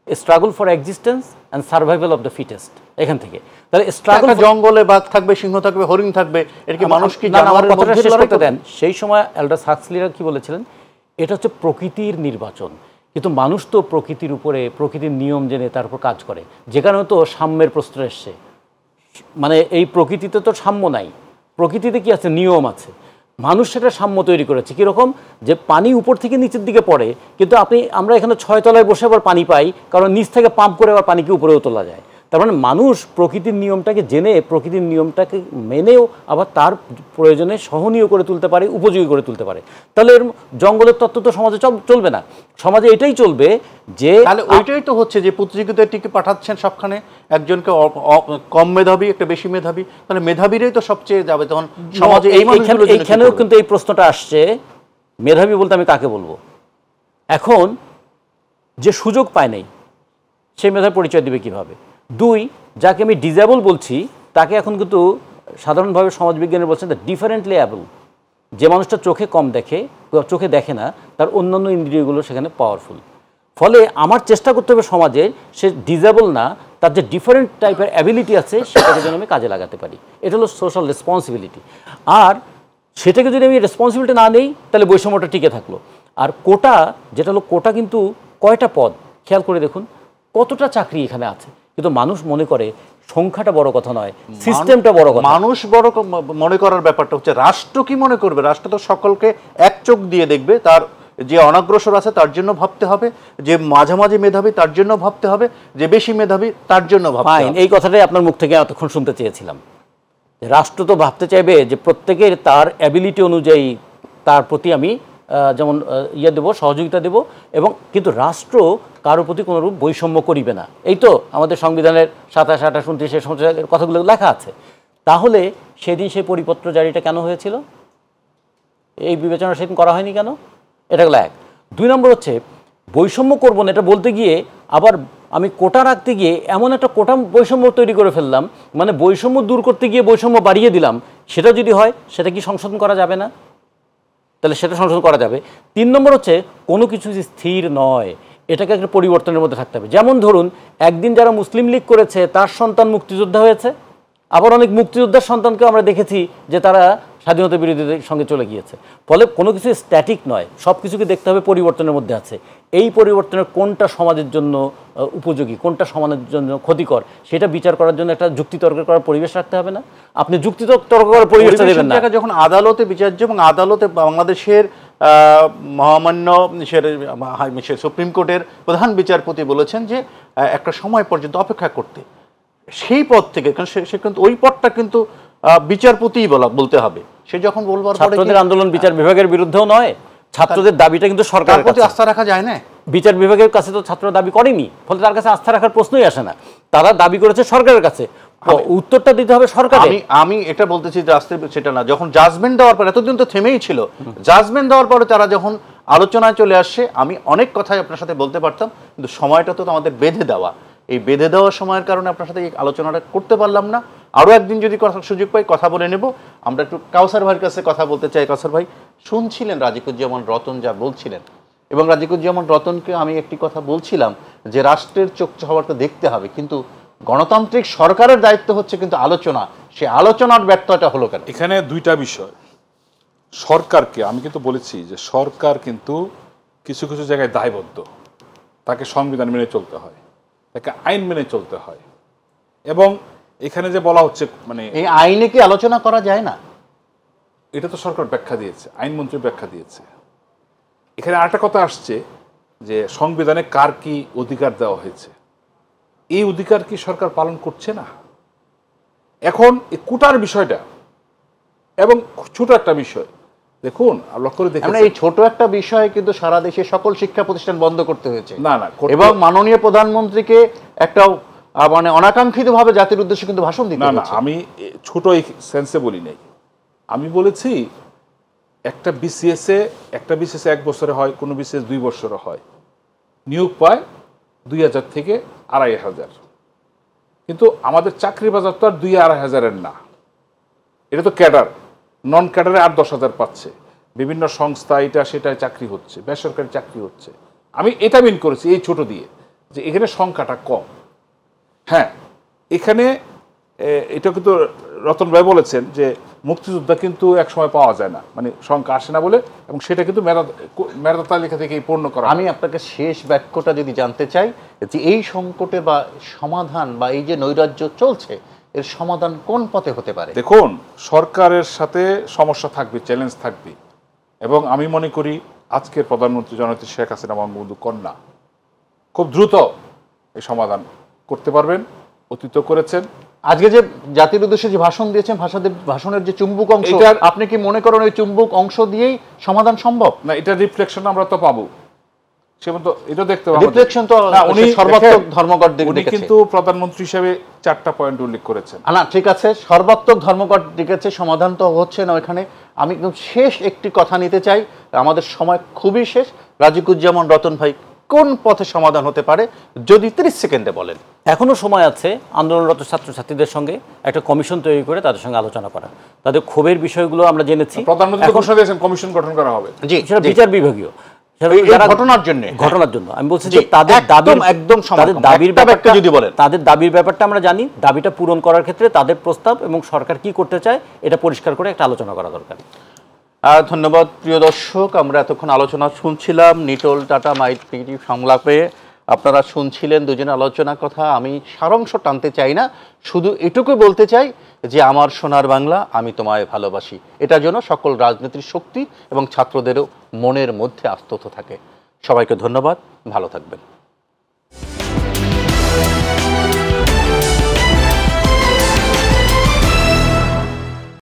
struggle for existence and survival of the fittest. এখান থেকে তাহলে স্ট্রাগল, জঙ্গলে বাঘ থাকবে, সিংহ থাকবে, হরিণ থাকবে, এর কি মানুষ কি জানোয়ারের মধ্যে শেষ করতে দেন? সেই সময় অ্যালডাস হাক্সলিরা কি বলেছিলেন, এটা হচ্ছে প্রকৃতির নির্বাচন, কিন্তু মানুষ তো প্রকৃতির উপরে, প্রকৃতির নিয়ম জেনে তার উপর কাজ করে, যেখানে তো সাম্যের প্রশ্ন এসছে। মানে এই প্রকৃতিতে তো সাম্য নাই, প্রকৃতিতে কি আছে, নিয়ম আছে। মানুষ সেটা সাম্য তৈরি করেছে, কীরকম যে পানি উপর থেকে নিচের দিকে পড়ে, কিন্তু আমরা এখানে 6 তলায় বসে আবার পানি পাই, কারণ নিচ থেকে পাম্প করে আবার পানিকে উপরেও তোলা যায়। তার মানে মানুষ প্রকৃতির নিয়মটাকে জেনে, প্রকৃতির নিয়মটাকে মেনেও আবার তার প্রয়োজনে সহনীয় করে তুলতে পারে, উপযোগী করে তুলতে পারে। তাহলে এর জঙ্গলের তত্ত্ব তো সমাজে চলবে না, সমাজে এটাই চলবে যে তাহলে ওইটাই তো হচ্ছে যে প্রতিযোগিতায় টিকে পাঠাচ্ছেন সবখানে, একজনকে কম মেধাবী, একটা বেশি মেধাবী, তাহলে মেধাবীরাই তো সবচেয়ে যাবে তখন সমাজে। এইখানেও কিন্তু এই প্রশ্নটা আসছে, মেধাবী বলতে আমি কাকে বলবো? এখন যে সুযোগ পায় নাই সে মেধার পরিচয় দিবে কিভাবে? 2, যাকে আমি ডিজেবল বলছি তাকে এখন কিন্তু সাধারণভাবে সমাজবিজ্ঞানী বলছেন দ্য ডিফারেন্টলি অ্যাবল। যে মানুষটা চোখে কম দেখে, চোখে দেখে না, তার অন্যান্য ইন্দ্রিয়গুলো সেখানে পাওয়ারফুল। ফলে আমার চেষ্টা করতে হবে সমাজে সে ডিজেবল না, তার যে ডিফারেন্ট টাইপের অ্যাবিলিটি আছে সেটাকে যেন আমি কাজে লাগাতে পারি। এটা হলো সোশ্যাল রেসপন্সিবিলিটি। আর সেটাকে যদি আমি রেসপন্সিবিলিটি না নেই তাহলে বৈষম্যটা টিকে থাকলো। আর কোটা, যেটা হলো কোটা কিন্তু কয়টা পদ খেয়াল করে দেখুন, কতটা চাকরি এখানে আছে, কিন্তু মানুষ মনে করে সংখ্যাটা বড় কথা নয়, সিস্টেমটা বড় কথা। মানুষ বড় মনে করার ব্যাপারটা হচ্ছে রাষ্ট্র কি মনে করবে। রাষ্ট্র তো সকলকে এক চোখ দিয়ে দেখবে, তার যে অনগ্রসর আছে তার জন্য ভাবতে হবে, যে মাঝামাঝি মেধাবী তার জন্য ভাবতে হবে, যে বেশি মেধাবী তার জন্য ভাবতে হবে। এই কথাটাই আপনার মুখ থেকে এতক্ষণ শুনতে চেয়েছিলাম। রাষ্ট্র তো ভাবতে চাইবে যে প্রত্যেকের তার অ্যাবিলিটি অনুযায়ী তার প্রতি আমি যেমন দেবো, সহযোগিতা দেব, এবং কিন্তু রাষ্ট্র কারোর প্রতি কোনোরূপ বৈষম্য করিবে না। এই তো আমাদের সংবিধানের 27, 28, 29 এই সমস্ত কথাগুলো লেখা আছে। তাহলে সেদিন সেই পরিপত্র জারিটা কেন হয়েছিল? এই বিবেচনা সেদিন করা হয়নি কেন? এটা হলো এক। 2 নম্বর হচ্ছে বৈষম্য করব না এটা বলতে গিয়ে আবার আমি কোটা রাখতে গিয়ে এমন একটা কোটা বৈষম্য তৈরি করে ফেললাম, মানে বৈষম্য দূর করতে গিয়ে বৈষম্য বাড়িয়ে দিলাম। সেটা যদি হয় সেটা কি সংশোধন করা যাবে না? তাহলে সেটা সংশোধন করা যাবে। 3 নম্বর হচ্ছে কোনো কিছু স্থির নয়, এটাকে একটা পরিবর্তনের মধ্যে থাকতে হবে। যেমন ধরুন একদিন যারা মুসলিম লীগ করেছে তার সন্তান মুক্তিযোদ্ধা হয়েছে, আবার অনেক মুক্তিযোদ্ধার সন্তানকেও আমরা দেখেছি যে তারা স্বাধীনতা বিরোধীদের সঙ্গে চলে গিয়েছে। ফলে কোনো কিছু স্ট্যাটিক নয়, সব কিছুকে দেখতে হবে পরিবর্তনের মধ্যে আছে। এই পরিবর্তনের কোনটা সমাজের জন্য উপযোগী, কোনটা সমাজের জন্য ক্ষতিকর, সেটা বিচার করার জন্য একটা যুক্তিতর্ক করার পরিবেশ রাখতে হবে না? আপনি যুক্তিতর্ক করার পরিবেশটা দেবেন না। যখন আদালতে বিচার্য এবং আদালতে বাংলাদেশের মহামান্য সুপ্রিম কোর্টের প্রধান বিচারপতি বলেছেন যে একটা সময় পর্যন্ত অপেক্ষা করতে, সেই পদ থেকে, কারণ সে কিন্তু ওই পদটা কিন্তু বিচারপতিই বলতে হবে। সে যখন বলবার পরে ছাত্রদের আন্দোলন বিচার বিভাগের বিরুদ্ধেও নয়, ছাত্রদের দাবিটা কিন্তু সরকারের কাছে আস্থা রাখা যায় না। বিচার বিভাগের কাছে তো ছাত্র দাবি করেনি, ফলে তার কাছে আস্থা রাখার প্রশ্নই আসে না। তারা দাবি করেছে সরকারের কাছে, উত্তরটা দিতে হবে সরকারের। আমি এটা বলতেছি যে আসতে সেটা না, যখন জাজমেন্ট দেওয়ার পর, এতদিন তো থেমেই ছিল, জাজমেন্ট দেওয়ার পরে তারা যখন আলোচনায় চলে আসছে, আমি অনেক কথাই আপনার সাথে বলতে পারতাম, কিন্তু সময়টা তো আমাদের বেঁধে দেওয়া। এই বেঁধে দেওয়ার সময়ের কারণে আপনার সাথে এই আলোচনাটা করতে পারলাম না। আরও একদিন যদি সুযোগ পাই কথা বলে নেব। আমরা একটু কাউসার ভাইয়ের কাছে কথা বলতে চাই। কাউসার ভাই, শুনছিলেন রাজিকুজ্জামান রতন যা বলছিলেন, এবং রাজিকুজ্জামান রতনকে আমি একটি কথা বলছিলাম যে রাষ্ট্রের চোখ সবারকে দেখতে হবে, কিন্তু গণতান্ত্রিক সরকারের দায়িত্ব হচ্ছে কিন্তু আলোচনা। সে আলোচনার ব্যর্থতা হলো কেন? এখানে 2টা বিষয়। সরকারকে আমি কিন্তু বলেছি যে সরকার কিন্তু কিছু কিছু জায়গায় দায়বদ্ধ, তাকে সংবিধান মেনে চলতে হয়, তাকে আইন মেনে চলতে হয়। এবং এখানে যে বলা হচ্ছে মানে এই আইনে কি আলোচনা করা যায় না? এটা তো সরকার ব্যাখ্যা দিয়েছে, আইনমন্ত্রী ব্যাখ্যা দিয়েছে। এখানে আরেকটা কথা আসছে যে সংবিধানে কার কি অধিকার দেওয়া হয়েছে, এই অধিকার কি সরকার পালন করছে না? এখন এই কোটার বিষয়টা এবং ছোট একটা বিষয়, দেখুন লক্ষ্য করে দেখুন, এই ছোট একটা বিষয় কিন্তু সারা দেশে সকল শিক্ষা প্রতিষ্ঠান বন্ধ করতে হয়েছে না, এবং মাননীয় প্রধানমন্ত্রীকে একটা মানে অনাকাঙ্ক্ষিতভাবে জাতির উদ্দেশ্যে কিন্তু ভাষণ দিতে হয়েছে। না, আমি ছোট এই সেন্সে বলি নাই। আমি বলেছি একটা বিসিএসে 1 বছরে হয়, কোনো বিসিএস 2 বছরে হয়, নিয়োগ পায় 2000 থেকে 2500। কিন্তু আমাদের চাকরি বাজার তো আর 2-2500 না, এটা তো ক্যাডার, নন ক্যাডারে 8-10,000 পাচ্ছে। বিভিন্ন সংস্থা এটা সেটায় চাকরি হচ্ছে, বেসরকারি চাকরি হচ্ছে। আমি এটা মিন করেছি এই ছোট দিয়ে যে এখানে সংখ্যাটা কম। হ্যাঁ, এখানে এটা কিন্তু রতন ভাই বলেছেন যে মুক্তিযোদ্ধা কিন্তু এক সময় পাওয়া যায় না, মানে সংখ্যা আসে না বলে, এবং সেটা কিন্তু মেধা তালিকা থেকে পূর্ণ করা। আমি আপনাকে শেষ বাক্যটা যদি জানতে চাই যে এই সংকটে বা সমাধান বা এই যে নৈরাজ্য চলছে, এর সমাধান কোন পথে হতে পারে? দেখুন, সরকারের সাথে সমস্যা থাকবে, চ্যালেঞ্জ থাকবে, এবং আমি মনে করি আজকের প্রধানমন্ত্রী জননেত্রী শেখ হাসিনা বঙ্গবন্ধু কন্যা খুব দ্রুত এই সমাধান করতে পারবেন, অতীত করেছেন। আজকে যে জাতির উদ্দেশ্যে যে ভাষণ দিয়েছেন, ভাষণের যে চুম্বক অংশ, আপনি কি মনে করেন ওই চুম্বক অংশ দিয়েই সমাধান সম্ভব? না, এটা রিফ্লেকশন আমরা তো পাবো, সেমন তো এটা দেখতে পাবো। রিফ্লেকশন তো উনি সর্বাত্মক ধর্মঘট দেখেছেন, কিন্তু প্রধানমন্ত্রী হিসেবে 4টা পয়েন্ট উল্লেখ করেছেন। না ঠিক আছে, সর্বাত্মক ধর্মঘট দেখেছে, সমাধান তো হচ্ছে না ওইখানে। আমি শেষ একটি কথা নিতে চাই, আমাদের সময় খুবই শেষ। রাজিকুজ্জামান রতন ভাই, কোন পথে সমাধান হতে পারে যদি 30 সেকেন্ডে বলেন। এখনো সময় আছে আন্দোলনরত ছাত্রছাত্রীদের সঙ্গে একটা কমিশন তৈরি করে তাদের সঙ্গে আলোচনা করা, তাদের ক্ষোভের বিষয়গুলো আমরা জেনেছি। প্রধানমন্ত্রী ঘোষণা দিয়েছেন কমিশন গঠন করা হবে, জি, সেটা বিচার বিভাগীয় ঘটনার জন্য আমি বলছি যে তাদের দাবির ব্যাপারটা আমরা জানি, দাবিটা পূরণ করার ক্ষেত্রে তাদের প্রস্তাব এবং সরকার কি করতে চায় এটা পরিষ্কার করে একটা আলোচনা করা দরকার। ধন্যবাদ প্রিয় দর্শক, আমরা এতক্ষণ আলোচনা শুনছিলাম নিটোল টাটা মাইটিভি সংলাপে। আপনারা শুনছিলেন দুজনের আলোচনার কথা। আমি সারাংশ টানতে চাই না, শুধু এটুকু বলতে চাই যে আমার সোনার বাংলা, আমি তোমায় ভালোবাসি, এটা যেন সকল রাজনীতির শক্তি এবং ছাত্রদেরও মনের মধ্যে আস্তত থাকে। সবাইকে ধন্যবাদ, ভালো থাকবেন।